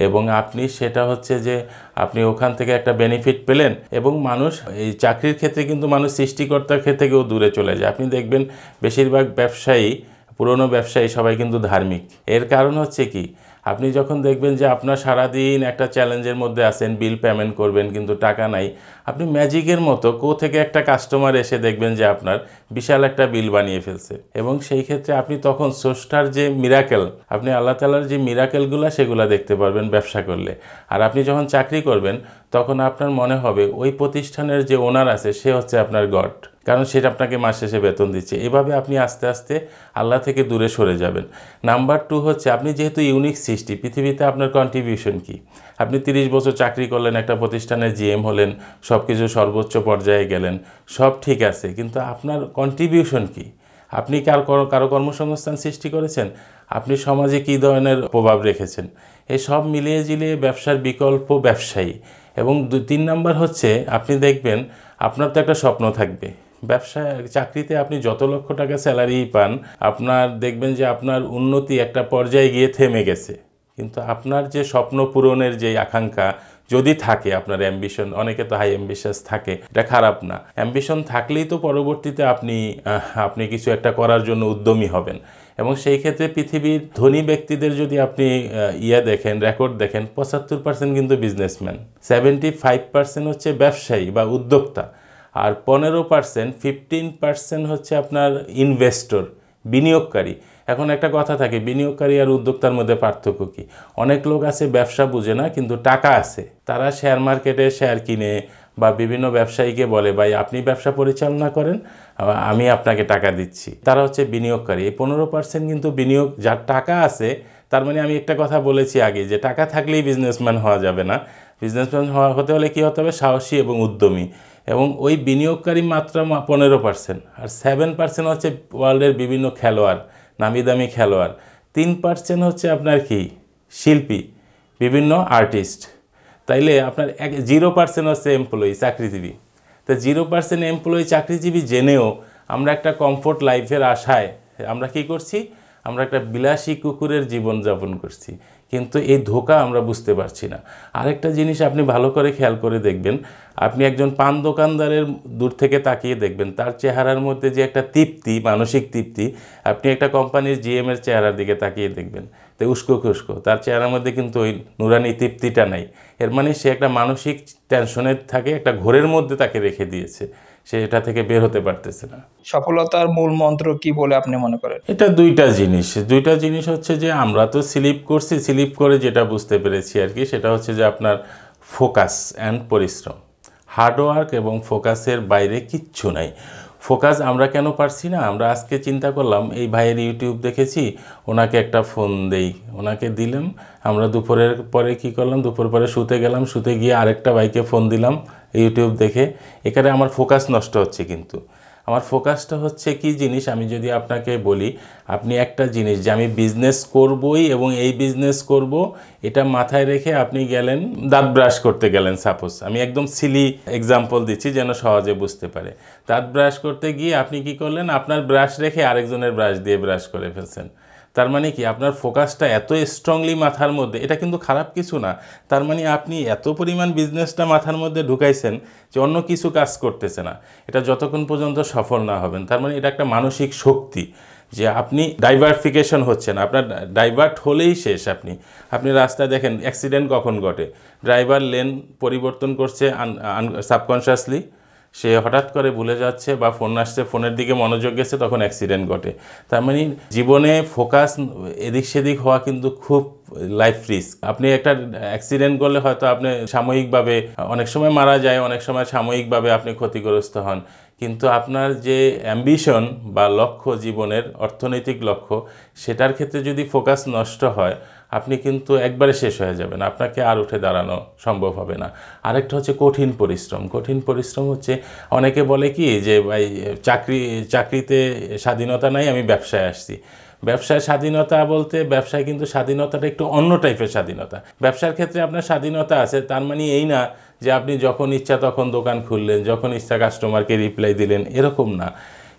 এবং আপনি সেটা হচ্ছে যে আপনি ওখান থেকে একটা বেনিফিট পেলেন। এবং মানুষ এই চাকরির ক্ষেত্রে কিন্তু মানুষ সৃষ্টিকর্তার ক্ষেত্রে থেকেও দূরে চলে যায়। আপনি দেখবেন বেশিরভাগ ব্যবসায়ী, পুরনো ব্যবসায়ী সবাই কিন্তু ধার্মিক। এর কারণ হচ্ছে কি, আপনি যখন দেখবেন যে আপনার সারাদিন একটা চ্যালেঞ্জের মধ্যে আছেন, বিল পেমেন্ট করবেন কিন্তু টাকা নাই, আপনি ম্যাজিকের মতো থেকে একটা কাস্টমার এসে দেখবেন যে আপনার বিশাল একটা বিল বানিয়ে ফেলছে, এবং সেই ক্ষেত্রে আপনি তখন স্রষ্টার যে মিরাকেল, আপনি আল্লাহ তাআলার যে মিরাকেলগুলো সেগুলো দেখতে পারবেন ব্যবসা করলে। আর আপনি যখন চাকরি করবেন তখন আপনার মনে হবে ওই প্রতিষ্ঠানের যে ওনার আছে সে হচ্ছে আপনার গড, কারণ সেটা আপনাকে মাস শেষে বেতন দিচ্ছে। এভাবে আপনি আস্তে আস্তে আল্লাহ থেকে দূরে সরে যাবেন। নাম্বার 2 হচ্ছে আপনি যেহেতু ইউনিক সৃষ্টি, পৃথিবীতে আপনার কন্ট্রিবিউশন কি? আপনি 30 বছর চাকরি করলেন, একটা প্রতিষ্ঠানের জিএম হলেন, সব কিছু সর্বোচ্চ পর্যায়ে গেলেন, সব ঠিক আছে, কিন্তু আপনার কন্ট্রিবিউশন কি? আপনি কারো কর্মসংস্থান সৃষ্টি করেছেন? আপনি সমাজে কী ধরনের প্রভাব রেখেছেন? এই সব মিলিয়ে জিলিয়ে ব্যবসার বিকল্প ব্যবসায়ী। এবং 3 নাম্বার হচ্ছে আপনি দেখবেন আপনার তো একটা স্বপ্ন থাকবে। চাকরিতে আপনি যত লক্ষ টাকা স্যালারি পান, আপনার দেখবেন যে আপনার উন্নতি একটা পর্যায়ে গিয়ে থেমে গেছে, কিন্তু আপনার যে স্বপ্ন পূরণের যে আকাঙ্ক্ষা যদি থাকে, আপনার অ্যাম্বিশন, অনেকে তো হাই অ্যাম্বিশাস থাকে, এটা খারাপ না। অ্যাম্বিশন থাকলেই তো পরবর্তীতে আপনি কিছু একটা করার জন্য উদ্যমী হবেন। এবং সেই ক্ষেত্রে পৃথিবীর ধনী ব্যক্তিদের যদি আপনি দেখেন, রেকর্ড দেখেন, 75% কিন্তু বিজনেসম্যান, 75% হচ্ছে ব্যবসায়ী বা উদ্যোক্তা, আর 15% হচ্ছে আপনার ইনভেস্টর, বিনিয়োগকারী। এখন একটা কথা থাকে, বিনিয়োগকারী আর উদ্যোক্তার মধ্যে পার্থক্য কী? অনেক লোক আছে ব্যবসা বুঝে না কিন্তু টাকা আছে, তারা শেয়ার মার্কেটে শেয়ার কিনে বা বিভিন্ন ব্যবসায়ীকে বলে ভাই আপনি ব্যবসা পরিচালনা করেন, আমি আপনাকে টাকা দিচ্ছি, তারা হচ্ছে বিনিয়োগকারী। এই 15% কিন্তু বিনিয়োগ, যার টাকা আছে। তার মানে আমি একটা কথা বলেছি আগে যে টাকা থাকলেই বিজনেসম্যান হওয়া যাবে না। বিজনেসম্যান হতে হলে কী হতে হবে? সাহসী এবং উদ্যমী। এবং ওই বিনিয়োগকারী মাত্রা 15%, আর 7% হচ্ছে ওয়ার্ল্ডের বিভিন্ন খেলোয়াড়, নামি দামি খেলোয়াড়। 3% হচ্ছে আপনার কি? শিল্পী, বিভিন্ন আর্টিস্ট। তাইলে আপনার 0% হচ্ছে এমপ্লয়ি, চাকরিজীবী। তো 0% এমপ্লয়ি, চাকরিজীবী জেনেও আমরা একটা কমফোর্ট লাইফের আশায় আমরা কি করছি? আমরা একটা বিলাসী কুকুরের জীবনযাপন করছি, কিন্তু এই ধোঁকা আমরা বুঝতে পারছি না। আরেকটা জিনিস আপনি ভালো করে খেয়াল করে দেখবেন, আপনি একজন পান দোকানদারের দূর থেকে তাকিয়ে দেখবেন তার চেহারার মধ্যে যে একটা তৃপ্তি, মানসিক তৃপ্তি, আপনি একটা কোম্পানির জিএমের চেহারার দিকে তাকিয়ে দেখবেন তো উস্কো খুস্কো, তার চেহারার মধ্যে কিন্তু ওই নুরানি তৃপ্তিটা নাই। এর মানে সে একটা মানসিক টেনশনে থাকে, একটা ঘোরের মধ্যে তাকে রেখে দিয়েছে, সে এটা থেকে বের হতে পারতেছে না। সফলতার মূল মন্ত্র কি বলে আপনি মনে করেন? এটা দুইটা জিনিস হচ্ছে যে আমরা তো স্লিপ করে যেটা বুঝতে পেরেছি আর কি, সেটা হচ্ছে যে আপনার ফোকাস অ্যান্ড পরিশ্রম, হার্ডওয়ার্ক এবং ফোকাসের বাইরে কিচ্ছু নাই। ফোকাস আমরা কেন পারছি না? আমরা আজকে চিন্তা করলাম এই ভাইয়ের ইউটিউব দেখেছি, ওনাকে একটা ফোন দেই, ওনাকে দিলাম। আমরা দুপুরের পরে কি করলাম? দুপুর পরে শুতে গেলাম, শুতে গিয়ে আরেকটা ভাইকে ফোন দিলাম ইউটিউব দেখে। এখানে আমার ফোকাস নষ্ট হচ্ছে। কিন্তু আমার ফোকাসটা হচ্ছে কি জিনিস, আমি যদি আপনাকে বলি, আপনি একটা জিনিস যে আমি বিজনেস করবই এবং এই বিজনেস করব, এটা মাথায় রেখে আপনি গেলেন দাঁত ব্রাশ করতে গেলেন, সাপোজ আমি একদম সিলি এক্সাম্পল দিচ্ছি যেন সহজে বুঝতে পারে। দাঁত ব্রাশ করতে গিয়ে আপনি কি করলেন? আপনার ব্রাশ রেখে আরেকজনের ব্রাশ দিয়ে ব্রাশ করে ফেলছেন। তার মানে কি আপনার ফোকাসটা এত স্ট্রংলি মাথার মধ্যে, এটা কিন্তু খারাপ কিছু না। তার মানে আপনি এত পরিমাণ বিজনেসটা মাথার মধ্যে ঢুকাইছেন যে অন্য কিছু কাজ করতেছে না, এটা যতক্ষণ পর্যন্ত সফল না হবেন। তার মানে এটা একটা মানসিক শক্তি যে আপনি ডাইভার্সিফিকেশন হচ্ছে না, আপনার ডাইভার্ট হলেই শেষ। আপনি রাস্তায় দেখেন অ্যাক্সিডেন্ট কখন ঘটে? ড্রাইভার লেন পরিবর্তন করছে সাবকনশিয়াসলি, সে হঠাৎ করে ভুলে যাচ্ছে বা ফোন আসছে, ফোনের দিকে মনোযোগ গেছে, তখন অ্যাক্সিডেন্ট ঘটে। তার মানে জীবনে ফোকাস এদিক সেদিক হওয়া কিন্তু খুব লাইফ রিস্ক। আপনি একটা অ্যাক্সিডেন্ট করলে হয়তো আপনি সাময়িকভাবে, অনেক সময় মারা যায়, অনেক সময় সাময়িকভাবে আপনি ক্ষতিগ্রস্ত হন, কিন্তু আপনার যে অ্যাম্বিশন বা লক্ষ্য, জীবনের অর্থনৈতিক লক্ষ্য, সেটার ক্ষেত্রে যদি ফোকাস নষ্ট হয়, আপনি কিন্তু একবারে শেষ হয়ে যাবেন, আপনাকে আর উঠে দাঁড়ানো সম্ভব হবে না। আরেকটা হচ্ছে কঠিন পরিশ্রম হচ্ছে, অনেকে বলে কি যে ভাই চাকরিতে স্বাধীনতা নাই, আমি ব্যবসায় আসছি। ব্যবসায় স্বাধীনতা বলতে, ব্যবসায় কিন্তু স্বাধীনতাটা একটু অন্য টাইপের স্বাধীনতা। ব্যবসার ক্ষেত্রে আপনার স্বাধীনতা আছে, তার মানে এই না যে আপনি যখন ইচ্ছা তখন দোকান খুললেন, যখন ইচ্ছা কাস্টমারকে রিপ্লাই দিলেন, এরকম না।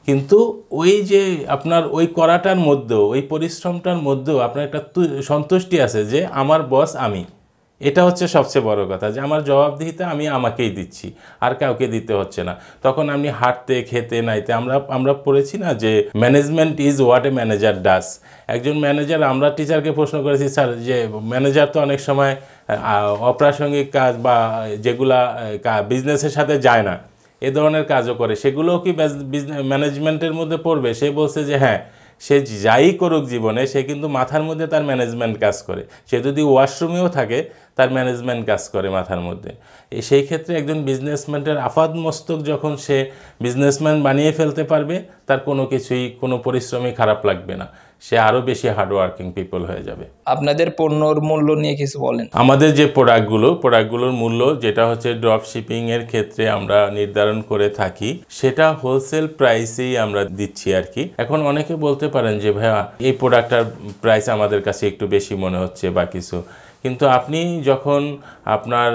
কিন্তু ওই যে আপনার ওই করাটার মধ্যেও, ওই পরিশ্রমটার মধ্যেও আপনার একটা সন্তুষ্টি আছে যে আমার বস আমি, এটা হচ্ছে সবচেয়ে বড় কথা, যে আমার জবাবদিহিতা আমি আমাকেই দিচ্ছি, আর কাউকে দিতে হচ্ছে না। তখন আপনি হাঁটতে খেতে নাইতে, আমরা পড়েছি না যে management is what a manager does. একজন ম্যানেজার, আমরা টিচারকে প্রশ্ন করেছি, স্যার যে ম্যানেজার তো অনেক সময় অপ্রাসঙ্গিক কাজ বা যেগুলা বিজনেসের সাথে যায় না এ ধরনের কাজও করে, সেগুলোও কি ম্যানেজমেন্টের মধ্যে পড়বে? সে বলছে যে হ্যাঁ, সে যাই করুক জীবনে, সে কিন্তু মাথার মধ্যে তার ম্যানেজমেন্ট কাজ করে। সে যদি ওয়াশরুমেও থাকে, তার ম্যানেজমেন্ট কাজ করে মাথার মধ্যে। সেই ক্ষেত্রে একজন বিজনেসম্যানের আপাদ মস্তক যখন সে বিজনেসম্যান বানিয়ে ফেলতে পারবে, তার কোনো কিছুই, কোনো পরিশ্রমই খারাপ লাগবে না, সে আরও বেশি হার্ডওয়ার্কিং পিপল হয়ে যাবে। আপনাদের পণ্যর মূল্য নিয়ে কিছু বলেন। আমাদের যে প্রোডাক্টগুলোর মূল্য যেটা হচ্ছে ড্রপ শিপিংয়ের ক্ষেত্রে আমরা নির্ধারণ করে থাকি, সেটা হোলসেল প্রাইসেই আমরা দিচ্ছি আর কি। এখন অনেকে বলতে পারেন যে ভাইয়া এই প্রোডাক্টটার প্রাইস আমাদের কাছে একটু বেশি মনে হচ্ছে বা কিছু, কিন্তু আপনি যখন আপনার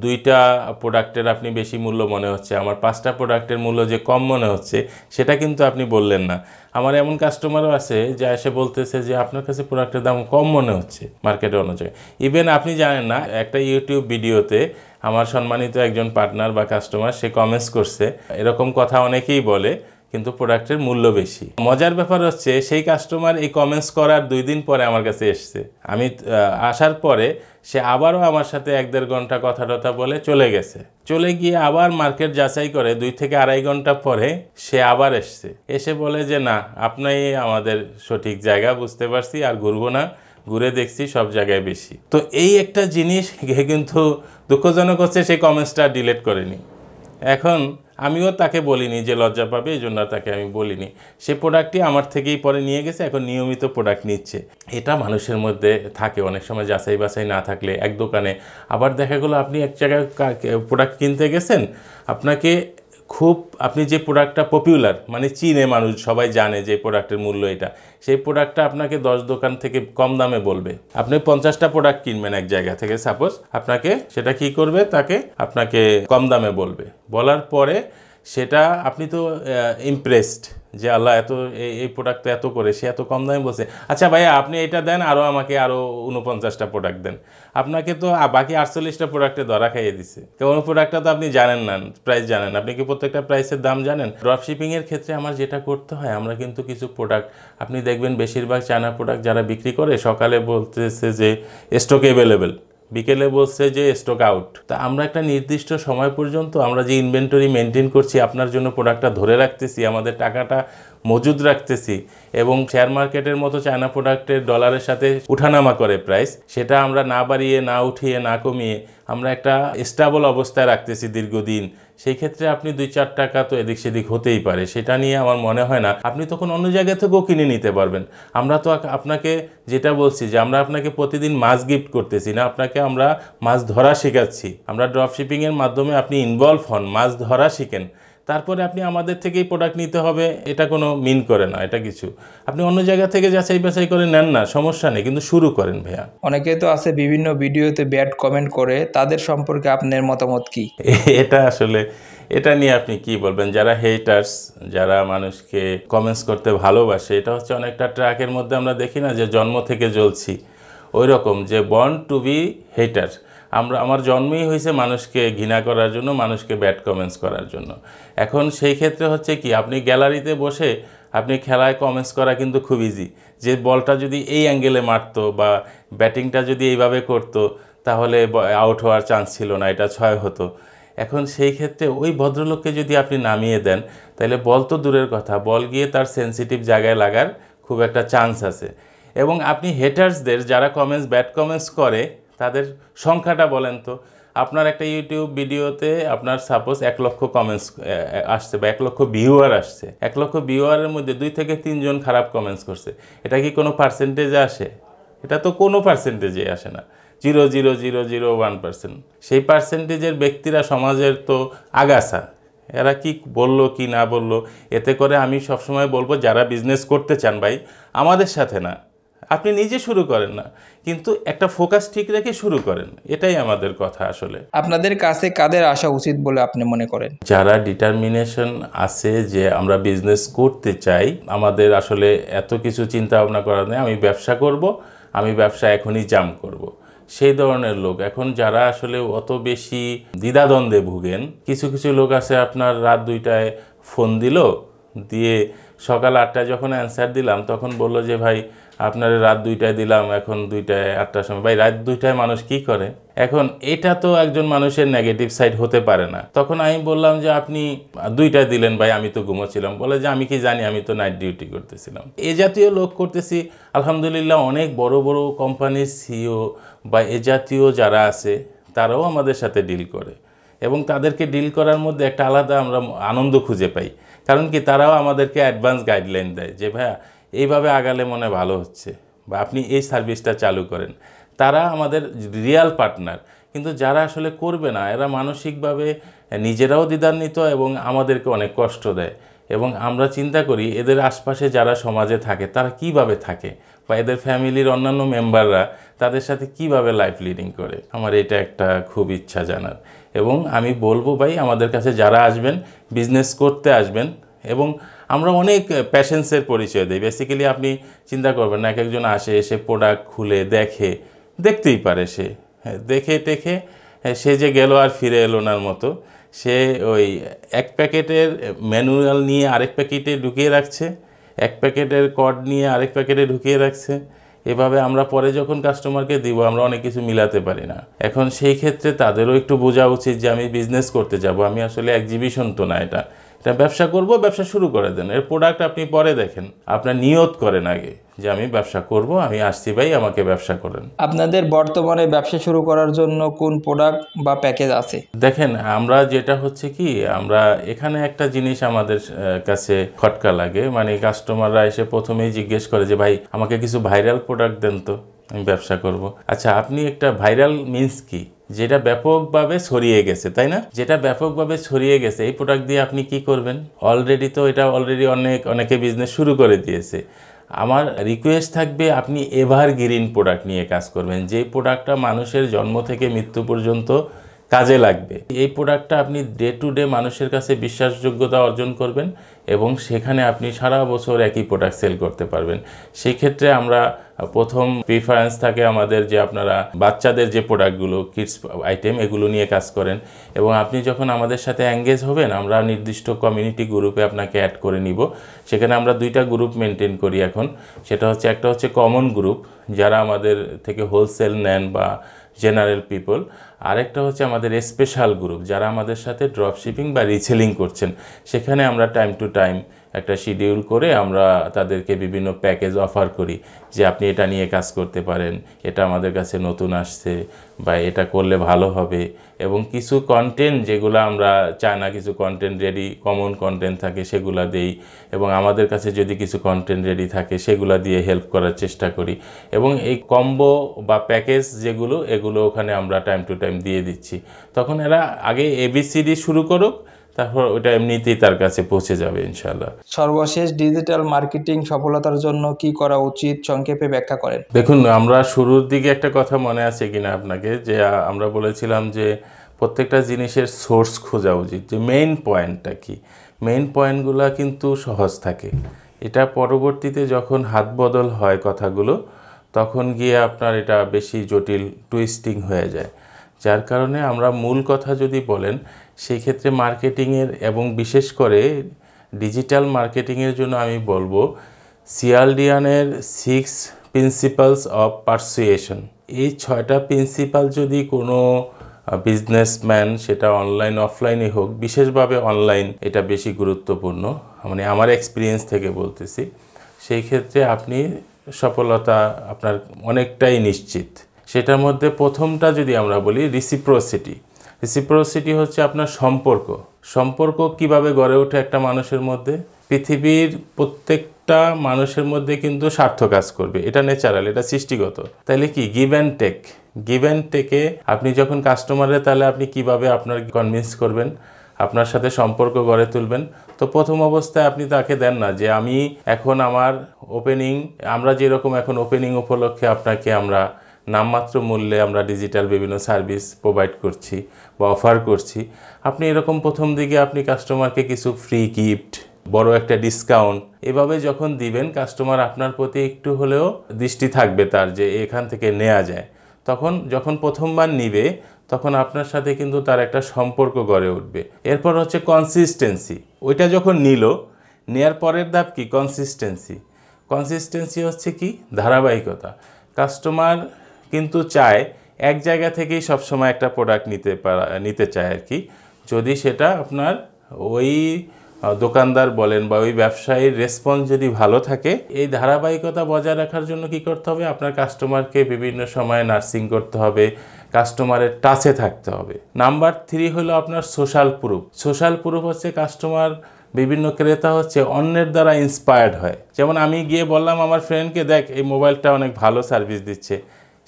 2টা প্রোডাক্টের আপনি বেশি মূল্য মনে হচ্ছে, আমার 5টা প্রোডাক্টের মূল্য যে কম মনে হচ্ছে, সেটা কিন্তু আপনি বললেন না। আমার এমন কাস্টমারও আছে যে এসে বলতেছে যে আপনার কাছে প্রোডাক্টের দাম কম মনে হচ্ছে মার্কেটে অনুযায়ী। ইভেন আপনি জানেন না, একটা ইউটিউব ভিডিওতে আমার সম্মানিত একজন পার্টনার বা কাস্টমার সে কমেন্টস করছে, এরকম কথা অনেকেই বলে কিন্তু প্রোডাক্টের মূল্য বেশি। মজার ব্যাপার হচ্ছে সেই কাস্টমার এই কমেন্টস করার 2 দিন পরে আমার কাছে এসছে। আমি আসার পরে সে আবারও আমার সাথে 1-1.5 ঘন্টা কথা বলে চলে গেছে। চলে গিয়ে আবার মার্কেট যাচাই করে 2 থেকে 2.5 ঘন্টা পরে সে আবার এসছে, এসে বলে যে না, আপনাই আমাদের সঠিক জায়গা বুঝতে পারছি, আর ঘুরবো না, ঘুরে দেখছি সব জায়গায় বেশি। তো এই একটা জিনিস কিন্তু দুঃখজনক হচ্ছে, সেই কমেন্টসটা ডিলিট করেনি। এখন আমিও তাকে বলিনি যে লজ্জা পাবে, এই জন্য তাকে আমি বলিনি। সে প্রোডাক্টটি আমার থেকেই পরে নিয়ে গেছে, এখন নিয়মিত প্রোডাক্ট নিচ্ছে। এটা মানুষের মধ্যে থাকে, অনেক সময় যাচাই বাছাই না থাকলে এক দোকানে, আবার দেখা গেলো আপনি এক জায়গায় প্রোডাক্ট কিনতে গেছেন, আপনি যে প্রোডাক্টটা পপুলার, মানে চীনে মানুষ সবাই জানে যে প্রোডাক্টের মূল্য এটা, সেই প্রোডাক্টটা আপনাকে 10 দোকান থেকে কম দামে বলবে। আপনি 50টা প্রোডাক্ট কিনবেন এক জায়গা থেকে, সাপোজ আপনাকে সেটা কি করবে, আপনাকে কম দামে বলবে। বলার পরে সেটা আপনি তো ইমপ্রেসড যে আল্লাহ এত এই প্রোডাক্টটা এত করে, সে এত কম দামে বলছে, আচ্ছা ভাইয়া আপনি এটা দেন, আমাকে আরও 49টা প্রোডাক্ট দেন। আপনাকে তো বাকি 48টা প্রোডাক্টে ধরা খাইয়ে দিছে। কোন প্রোডাক্টটা তো আপনি জানেন না, প্রাইস জানেন, আপনি কি প্রত্যেকটা প্রাইসের দাম জানেন? ড্রপশিপিংয়ের ক্ষেত্রে আমার যেটা করতে হয়, আমরা কিন্তু কিছু প্রোডাক্ট আপনি দেখবেন বেশিরভাগ চায়না প্রোডাক্ট যারা বিক্রি করে, সকালে বলতেছে যে স্টক অ্যাভেলেবেল, বিকেলে বলছে যে স্টক আউট। তা আমরা একটা নির্দিষ্ট সময় পর্যন্ত আমরা যে ইনভেন্টরি মেনটেন করছি, আপনার জন্য প্রোডাক্টটা ধরে রাখতেছি, আমাদের টাকাটা মজুদ রাখতেছি, এবং শেয়ার মার্কেটের মতো চায়না প্রোডাক্টের ডলারের সাথে উঠানামা করে প্রাইস, সেটা আমরা না বাড়িয়ে, না উঠিয়ে, না কমিয়ে আমরা একটা স্টেবল অবস্থায় রাখতেছি দীর্ঘদিন। সেই ক্ষেত্রে আপনি 2-4 টাকা তো এদিক সেদিক হতেই পারে, সেটা নিয়ে আমার মনে হয় না আপনি তখন অন্য জায়গা থেকেও কিনে নিতে পারবেন। আমরা তো আপনাকে যেটা বলছি যে আমরা আপনাকে প্রতিদিন মাছ গিফট করতেছি না, আপনাকে আমরা মাছ ধরা শেখাচ্ছি। আমরা ড্রপশিপিংয়ের মাধ্যমে আপনি ইনভলভ হন, মাছ ধরা শিখেন, তারপরে আপনি আমাদের থেকেই প্রোডাক্ট নিতে হবে, এটা কোনো মিন করে না। এটা কিছু আপনি অন্য জায়গা থেকে যাচাই বাছাই করে নেন না, সমস্যা নেই, কিন্তু শুরু করেন ভাইয়া। অনেকে তো আছে বিভিন্ন ভিডিওতে ব্যাড কমেন্ট করে, তাদের সম্পর্কে আপনার মতামত কি? এটা নিয়ে আপনি কি বলবেন? যারা হেটার্স, যারা মানুষকে কমেন্টস করতে ভালোবাসে, এটা হচ্ছে অনেকটা ট্র্যাকের মধ্যে আমরা দেখি না যে জন্ম থেকে জ্বলছি, ওই রকম যে বর্ন টু বি হেটার। আমার জন্মই হয়েছে মানুষকে ঘৃণা করার জন্য, মানুষকে ব্যাড কমেন্টস করার জন্য। এখন সেই ক্ষেত্রে হচ্ছে কি, আপনি গ্যালারিতে বসে আপনি খেলায় কমেন্টস করা কিন্তু খুব ইজি, যে বলটা যদি এই অ্যাঙ্গেলে মারতো বা ব্যাটিংটা যদি এইভাবে করতো, তাহলে আউট হওয়ার চান্স ছিল না, এটা 6 হতো। এখন সেই ক্ষেত্রে ওই ভদ্রলোককে যদি আপনি নামিয়ে দেন, তাহলে বল তো দূরের কথা, বল গিয়ে তার সেন্সিটিভ জায়গায় লাগার খুব একটা চান্স আছে। এবং আপনি হেটার্সদের যারা ব্যাড কমেন্টস করে, তাদের সংখ্যাটা বলেন তো। আপনার একটা ইউটিউব ভিডিওতে আপনার সাপোজ 1 লক্ষ কমেন্টস আসছে বা 1 লক্ষ ভিউয়ার আসছে, 1 লক্ষ ভিউয়ারের মধ্যে 2 থেকে 3 জন খারাপ কমেন্টস করছে, এটা কি কোনো পার্সেন্টেজে আসে? এটা তো কোনো পার্সেন্টেজে আসে না, 0.0001%। সেই পার্সেন্টেজের ব্যক্তিরা সমাজের তো আগাছা, এরা কি বললো কি না বললো, এতে করে আমি সবসময় বলবো যারা বিজনেস করতে চান ভাই, আমাদের সাথে না, আপনি নিজে শুরু করেন না, কিন্তু একটা ফোকাস ঠিক রেখে শুরু করেন, এটাই আমাদের কথা। আসলে আপনাদের কাছে কাদের আসা উচিত বলে আপনি মনে করেন? যারা ডিটারমিনেশন আছে যে আমরা বিজনেস করতে চাই, আমাদের আসলে এত কিছু চিন্তা ভাবনা করার নেই, আমি ব্যবসা করব, আমি ব্যবসা এখনই জাম্প করব, সেই ধরনের লোক। এখন যারা আসলে অত বেশি দ্বিধাদ্বন্দ্বে ভুগেন, কিছু কিছু লোক আছে আপনার রাত 2টায় ফোন দিল, দিয়ে সকাল 8টায় যখন অ্যান্সার দিলাম তখন বলল যে ভাই আপনার রাত 2টায় দিলাম, এখন 2টায় 8টার সময়। ভাই রাত 2টায় মানুষ কি করে? এখন এটা তো একজন মানুষের নেগেটিভ সাইড হতে পারে না। তখন আমি বললাম যে আপনি 2টায় দিলেন ভাই, আমি তো ঘুমোচ্ছিলাম। বলে যে আমি কি জানি, আমি তো নাইট ডিউটি করতেছিলাম। এ জাতীয় লোক করতেছি। আলহামদুলিল্লাহ অনেক বড় বড় কোম্পানির সিইও বা এ জাতীয় যারা আছে তারাও আমাদের সাথে ডিল করে, এবং তাদেরকে ডিল করার মধ্যে একটা আলাদা আমরা আনন্দ খুঁজে পাই। কারণ কি, তারাও আমাদেরকে অ্যাডভান্স গাইডলাইন দেয় যে ভাইয়া এইভাবে আগালে মনে ভালো হচ্ছে, বা আপনি এই সার্ভিসটা চালু করেন। তারা আমাদের রিয়াল পার্টনার। কিন্তু যারা আসলে করবে না, এরা মানসিকভাবে নিজেরাও দ্বিধান্বিত এবং আমাদেরকে অনেক কষ্ট দেয়। এবং আমরা চিন্তা করি এদের আশপাশে যারা সমাজে থাকে তারা কিভাবে থাকে, বা এদের ফ্যামিলির অন্যান্য মেম্বাররা তাদের সাথে কিভাবে লাইফ লিডিং করে। আমার এটা একটা খুব ইচ্ছা জানার। এবং আমি বলবো ভাই, আমাদের কাছে যারা আসবেন, বিজনেস করতে আসবেন, এবং আমরা অনেক প্যাশেন্সের পরিচয় দিই। বেসিক্যালি আপনি চিন্তা করবেন না, এক একজন আসে, এসে প্রোডাক্ট খুলে দেখতেই পারে, সে দেখে টেখে সে যে গেল আর ফিরে এলো নার মতো। সে ওই এক প্যাকেটের ম্যানুয়াল নিয়ে আরেক প্যাকেটে ঢুকিয়ে রাখছে, এক প্যাকেটের কড নিয়ে আরেক প্যাকেটে ঢুকিয়ে রাখছে। এভাবে আমরা পরে যখন কাস্টমারকে দিব, আমরা অনেক কিছু মিলাতে পারি না। এখন সেই ক্ষেত্রে তাদেরও একটু বোঝা উচিত যে আমি বিজনেস করতে যাব, আমি আসলে এক্সিবিশন তো না, এটা ব্যবসা করব। ব্যবসা শুরু করে দেন, এর প্রোডাক্ট আপনি পরে দেখেন। আপনার নিয়ত করেন আগে যে আমি ব্যবসা করব, আমি আসছি ভাই, আমাকে ব্যবসা করেন। আপনাদের বর্তমানে ব্যবসা শুরু করার জন্য কোন প্রোডাক্ট বা প্যাকেজ আছে? দেখেন, আমরা যেটা হচ্ছে কি, আমরা এখানে একটা জিনিস আমাদের কাছে খটকা লাগে, মানে কাস্টমাররা এসে প্রথমেই জিজ্ঞেস করে যে ভাই আমাকে কিছু ভাইরাল প্রোডাক্ট দেন তো, আমি ব্যবসা করব। আচ্ছা, আপনি একটা ভাইরাল মিন্স কি? যেটা ব্যাপকভাবে ছড়িয়ে গেছে, তাই না? যেটা ব্যাপকভাবে ছড়িয়ে গেছে, এই প্রোডাক্ট দিয়ে আপনি কি করবেন? অলরেডি তো এটা অনেকে বিজনেস শুরু করে দিয়েছে। আমার রিকোয়েস্ট থাকবে, আপনি এভারগ্রিন প্রোডাক্ট নিয়ে কাজ করবেন, যেই প্রোডাক্টটা মানুষের জন্ম থেকে মৃত্যু পর্যন্ত কাজে লাগবে। এই প্রোডাক্টটা আপনি ডে টু ডে মানুষের কাছে বিশ্বাসযোগ্যতা অর্জন করবেন, এবং সেখানে আপনি সারা বছর একই প্রোডাক্ট সেল করতে পারবেন। সেই ক্ষেত্রে আমরা প্রথম প্রিফারেন্স থাকে আমাদের যে আপনারা বাচ্চাদের যে প্রোডাক্টগুলো, কিডস আইটেম, এগুলো নিয়ে কাজ করেন। এবং আপনি যখন আমাদের সাথে এঙ্গেজ হবেন, আমরা নির্দিষ্ট কমিউনিটি গ্রুপে আপনাকে অ্যাড করে নিব। সেখানে আমরা 2টা গ্রুপ মেনটেন করি এখন। সেটা হচ্ছে, একটা হচ্ছে কমন গ্রুপ, যারা আমাদের থেকে হোলসেল নেন বা জেনারেল পিপল। আরেকটা হচ্ছে আমাদের স্পেশাল গ্রুপ, যারা আমাদের সাথে ড্রপ শিপিং বা রিসেলিং করছেন। সেখানে আমরা টাইম টু টাইম একটা শিডিউল করে আমরা তাদেরকে বিভিন্ন প্যাকেজ অফার করি, যে আপনি এটা নিয়ে কাজ করতে পারেন, এটা আমাদের কাছে নতুন আসছে, বা এটা করলে ভালো হবে। এবং কিছু কন্টেন্ট যেগুলো আমরা চাই না, কিছু কন্টেন্ট রেডি, কমন কন্টেন্ট থাকে, সেগুলো দেই। এবং আমাদের কাছে যদি কিছু কন্টেন্ট রেডি থাকে, সেগুলো দিয়ে হেল্প করার চেষ্টা করি। এবং এই কম্বো বা প্যাকেজ যেগুলো, এগুলো ওখানে আমরা টাইম টু টাইম দিয়ে দিচ্ছি। তখন এরা আগে ABCD শুরু করুক, তারপর ওটা এমনিতেই তার কাছে পৌঁছে যাবে ইনশাআল্লাহ। সর্বশেষ, ডিজিটাল মার্কেটিং সফলতার জন্য কি করা উচিত, সংক্ষেপে ব্যাখ্যা করেন। দেখুন, আমরা শুরুর দিকে একটা কথা মনে আছে কিনা আপনাকে, যে আমরা বলেছিলাম যে প্রত্যেকটা জিনিসের সোর্স খোঁজা উচিত, যে মেইন পয়েন্টটা কি। মেইন পয়েন্টগুলো কিন্তু সহজ থাকে, এটা পরবর্তীতে যখন হাত বদল হয় কথাগুলো, তখন গিয়ে আপনার এটা বেশি জটিল, টুইস্টিং হয়ে যায়। যার কারণে আমরা মূল কথা যদি বলেন, সেই ক্ষেত্রে মার্কেটিংয়ের, এবং বিশেষ করে ডিজিটাল মার্কেটিংয়ের জন্য আমি বলবো সিয়ালডিয়ানের 6 প্রিন্সিপালস অফ পারসুয়েশন। এই 6টা প্রিন্সিপাল যদি কোনো বিজনেসম্যান, সেটা অনলাইন অফলাইনে হোক, বিশেষভাবে অনলাইন এটা বেশি গুরুত্বপূর্ণ, মানে আমার এক্সপিরিয়েন্স থেকে বলতেছি, সেই ক্ষেত্রে আপনি সফলতা আপনার অনেকটাই নিশ্চিত। সেটার মধ্যে প্রথমটা যদি আমরা বলি রিসিপ্রোসিটি। রিসিপ্রোসিটি হচ্ছে আপনার সম্পর্ক কিভাবে গড়ে ওঠে একটা মানুষের মধ্যে। পৃথিবীর প্রত্যেকটা মানুষের মধ্যে কিন্তু স্বার্থ কাজ করবে, এটা ন্যাচারাল, এটা সৃষ্টিগত। তাহলে কি গিভ অ্যান্ড টেকে আপনি যখন কাস্টমারের, তাহলে আপনি কিভাবে আপনার কনভিন্স করবেন, আপনার সাথে সম্পর্ক গড়ে তুলবেন। তো প্রথম অবস্থায় আপনি তাকে দেন না যে আমি এখন আমার ওপেনিং, আমরা যেরকম এখন ওপেনিং উপলক্ষে আপনাকে আমরা নামমাত্র মূল্যে আমরা ডিজিটাল বিভিন্ন সার্ভিস প্রোভাইড করছি বা অফার করছি। আপনি এরকম প্রথম দিকে আপনি কাস্টমারকে কিছু ফ্রি গিফট, বড় একটা ডিসকাউন্ট এভাবে যখন দিবেন, কাস্টমার আপনার প্রতি একটু হলেও দৃষ্টি থাকবে তার, যে এখান থেকে নেওয়া যায়। তখন যখন প্রথমবার নিবে তখন আপনার সাথে কিন্তু তার একটা সম্পর্ক গড়ে উঠবে। এরপর হচ্ছে কনসিস্টেন্সি। ওইটা যখন নেয়ার পরের ধাপ কি? কনসিস্টেন্সি হচ্ছে কি? ধারাবাহিকতা। কাস্টমার কিন্তু চায় এক জায়গা থেকেই সবসময় একটা প্রোডাক্ট নিতে চায় আর কি। যদি সেটা আপনার ওই দোকানদার বলেন বা ওই ব্যবসায়ীর রেসপন্স যদি ভালো থাকে, এই ধারাবাহিকতা বজায় রাখার জন্য কি করতে হবে? আপনার কাস্টমারকে বিভিন্ন সময়ে নার্সিং করতে হবে, কাস্টমারের টাচে থাকতে হবে। নাম্বার 3 হলো আপনার সোশ্যাল প্রুফ হচ্ছে কাস্টমার, বিভিন্ন ক্রেতা হচ্ছে অন্যের দ্বারা ইন্সপায়ার্ড হয়। যেমন আমি গিয়ে বললাম আমার ফ্রেন্ডকে, দেখ এই মোবাইলটা অনেক ভালো সার্ভিস দিচ্ছে,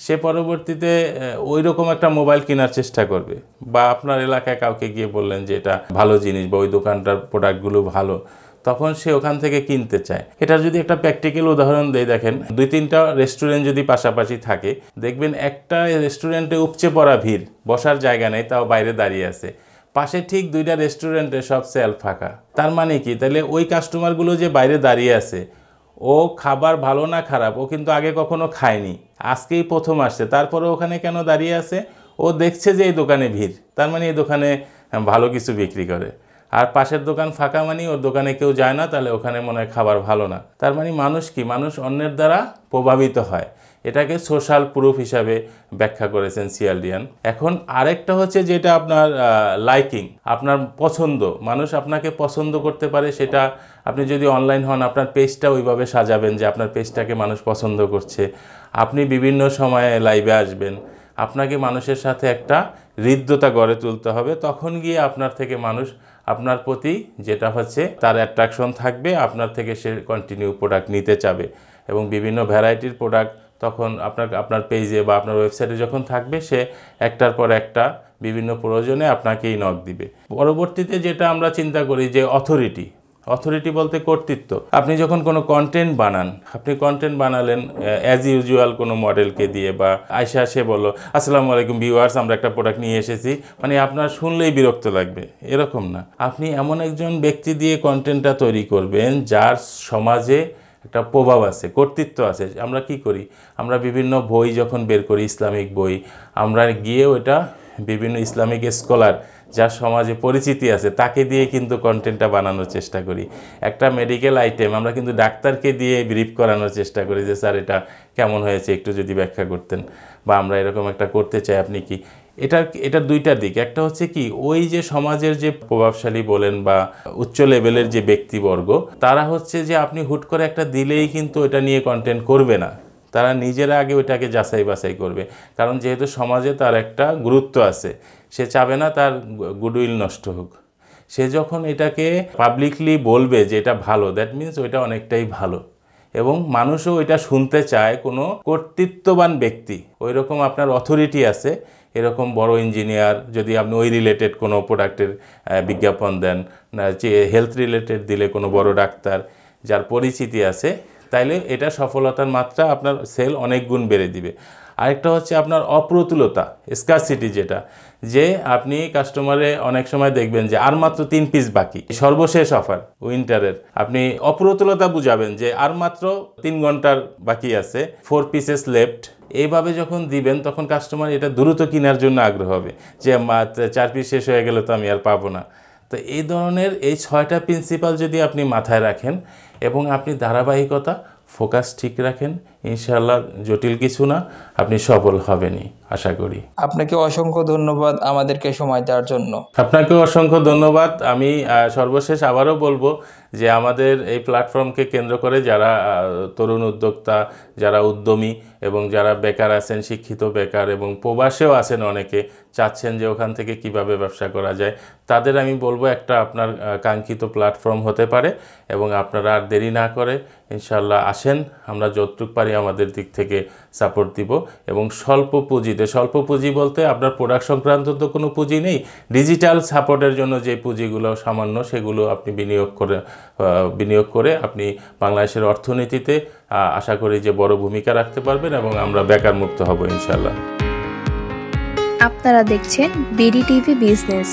সে পরবর্তীতে ওই রকম একটা মোবাইল কেনার চেষ্টা করবে। বা আপনার এলাকায় কাউকে গিয়ে বললেন যে এটা ভালো জিনিস বা ওই দোকানটার প্রোডাক্টগুলো ভালো, তখন সে ওখান থেকে কিনতে চায়। এটার যদি একটা প্র্যাকটিক্যাল উদাহরণ দেই, দেখেন 2-3টা রেস্টুরেন্ট যদি পাশাপাশি থাকে, দেখবেন একটা রেস্টুরেন্টে উপচে পড়া ভিড়, বসার জায়গা নেই, তাও বাইরে দাঁড়িয়ে আছে। পাশে ঠিক 2টা রেস্টুরেন্টে সব সেল ফাঁকা। তার মানে কি? তাহলে ওই কাস্টমারগুলো যে বাইরে দাঁড়িয়ে আছে, ও খাবার ভালো না খারাপ ও কিন্তু আগে কখনো খায়নি, আজকেই প্রথম আসছে, তারপরে ওখানে কেন দাঁড়িয়ে আছে? ও দেখছে যে এই দোকানে ভিড়, তার মানে এই দোকানে ভালো কিছু বিক্রি করে। আর পাশের দোকান ফাঁকা মানে ওর দোকানে কেউ যায় না, তাহলে ওখানে মনে হয় খাবার ভালো না। তার মানে মানুষ কি? মানুষ অন্যের দ্বারা প্রভাবিত হয়। এটাকে সোশ্যাল প্রুফ হিসাবে ব্যাখ্যা করেছেন সিয়ালডিয়ান। এখন আরেকটা হচ্ছে যেটা আপনার লাইকিং, আপনার পছন্দ। মানুষ আপনাকে পছন্দ করতে পারে, সেটা আপনি যদি অনলাইন হন আপনার পেজটা ওইভাবে সাজাবেন যে আপনার পেজটাকে মানুষ পছন্দ করছে। আপনি বিভিন্ন সময়ে লাইভে আসবেন, আপনাকে মানুষের সাথে একটা হৃদ্যতা গড়ে তুলতে হবে। তখন গিয়ে আপনার থেকে মানুষ আপনার প্রতি যেটা হচ্ছে তার অ্যাট্রাকশন থাকবে, আপনার থেকে সে কন্টিনিউ প্রোডাক্ট নিতে চাবে। এবং বিভিন্ন ভ্যারাইটির প্রোডাক্ট তখন আপনার পেজে বা আপনার ওয়েবসাইটে যখন থাকবে, সে একটার পর একটা বিভিন্ন প্রয়োজনে আপনাকেই নক দিবে। পরবর্তীতে যেটা আমরা চিন্তা করি যে অথরিটি বলতে কর্তৃত্ব। আপনি যখন কোনো কন্টেন্ট বানান, আপনি কন্টেন্ট বানালেন অ্যাজ ইউজুয়াল কোনো মডেলকে দিয়ে, বা আয়শা সে বললো আসসালামু আলাইকুম ভিউয়ার্স, আমরা একটা প্রোডাক্ট নিয়ে এসেছি, মানে আপনার শুনলেই বিরক্ত লাগবে, এরকম না। আপনি এমন একজন ব্যক্তি দিয়ে কন্টেন্টটা তৈরি করবেন যার সমাজে একটা প্রভাব আছে, কর্তৃত্ব আছে। আমরা কি করি? আমরা বিভিন্ন বই যখন বের করি, ইসলামিক বই, আমরা গিয়ে ওটা বিভিন্ন ইসলামিক স্কলার যার সমাজে পরিচিতি আছে তাকে দিয়ে কিন্তু কন্টেন্টটা বানানোর চেষ্টা করি। একটা মেডিকেল আইটেম আমরা কিন্তু ডাক্তারকে দিয়ে ব্রিফ করানোর চেষ্টা করি যে স্যার এটা কেমন হয়েছে, একটু যদি ব্যাখ্যা করতেন, বা আমরা এরকম একটা করতে চাই, আপনি কি? এটার দুইটা দিক। একটা হচ্ছে কি, ওই যে সমাজের যে প্রভাবশালী বলেন বা উচ্চ লেভেলের যে ব্যক্তিবর্গ, তারা হচ্ছে যে আপনি হুট করে একটা দিলেই কিন্তু এটা নিয়ে কন্টেন্ট করবে না, তারা নিজেরা আগে ওইটাকে যাচাই বাছাই করবে। কারণ যেহেতু সমাজে তার একটা গুরুত্ব আছে, সে চাবে না তার গুডউইল নষ্ট হোক। সে যখন এটাকে পাবলিকলি বলবে যে এটা ভালো, দ্যাট মিনস ওইটা অনেকটাই ভালো, এবং মানুষও ওইটা শুনতে চায়। কোনো কর্তৃত্ববান ব্যক্তি, ওই রকম আপনার অথরিটি আছে, এরকম বড় ইঞ্জিনিয়ার, যদি আপনি ওই রিলেটেড কোনো প্রোডাক্টের বিজ্ঞাপন দেন, যে হেলথ রিলেটেড দিলে কোনো বড় ডাক্তার যার পরিচিতি আছে, তাইলে এটা সফলতার মাত্রা আপনার সেল অনেক গুণ বেড়ে দিবে। আরেকটা হচ্ছে আপনার অপ্রতুলতা, স্কারসিটি, যেটা যে আপনি কাস্টমারে অনেক সময় দেখবেন যে আর মাত্র 3 পিস বাকি, সর্বশেষ অফার উইন্টারের, আপনি অপ্রতুলতা বুঝাবেন যে আর মাত্র 3 ঘন্টার বাকি আছে, 4 পিসেস লেফট। এইভাবে যখন দিবেন তখন কাস্টমার এটা দ্রুত কেনার জন্য আগ্রহ হবে, যে 4 পিস শেষ হয়ে গেলে তো আমি আর পাবো না। তো এই ধরনের এই 6টা প্রিন্সিপাল যদি আপনি মাথায় রাখেন এবং আপনি ধারাবাহিকতা, ফোকাস ঠিক রাখেন, ইনশাআল্লাহ জটিল কিছু না, আপনি সফল হবেনই আশা করি। আপনাকে অসংখ্য ধন্যবাদ আমাদেরকে সময় দেওয়ার জন্য। আপনাকেও অসংখ্য ধন্যবাদ। আমি সর্বশেষ আবারও বলবো যে আমাদের এই প্ল্যাটফর্মকে কেন্দ্র করে যারা তরুণ উদ্যোক্তা, যারা উদ্যমী এবং যারা বেকার আছেন, শিক্ষিত বেকার এবং প্রবাসেও আছেন, অনেকে চাচ্ছেন যে ওখান থেকে কিভাবে ব্যবসা করা যায়, তাদের আমি বলবো একটা আপনার কাঙ্ক্ষিত প্ল্যাটফর্ম হতে পারে। এবং আপনারা আর দেরি না করে ইনশাআল্লাহ আসেন, আমরা যতটুকু পারি আমাদের দিক থেকে সাপোর্ট দিব। এবং স্বল্প পুঁজি বলতে আপনার প্রোডাক্ট সংক্রান্ত তো কোনো পুঁজি নেই, ডিজিটাল সাপোর্টের জন্য যে পুঁজিগুলো সামান্য, সেগুলো আপনি বিনিয়োগ করে আপনি বাংলাদেশের অর্থনীতিতে আশা করি যে বড় ভূমিকা রাখতে পারবেন এবং আমরা বেকার মুক্ত হব ইনশাআল্লাহ। আপনারা দেখছেন বিডি টিভি বিজনেস।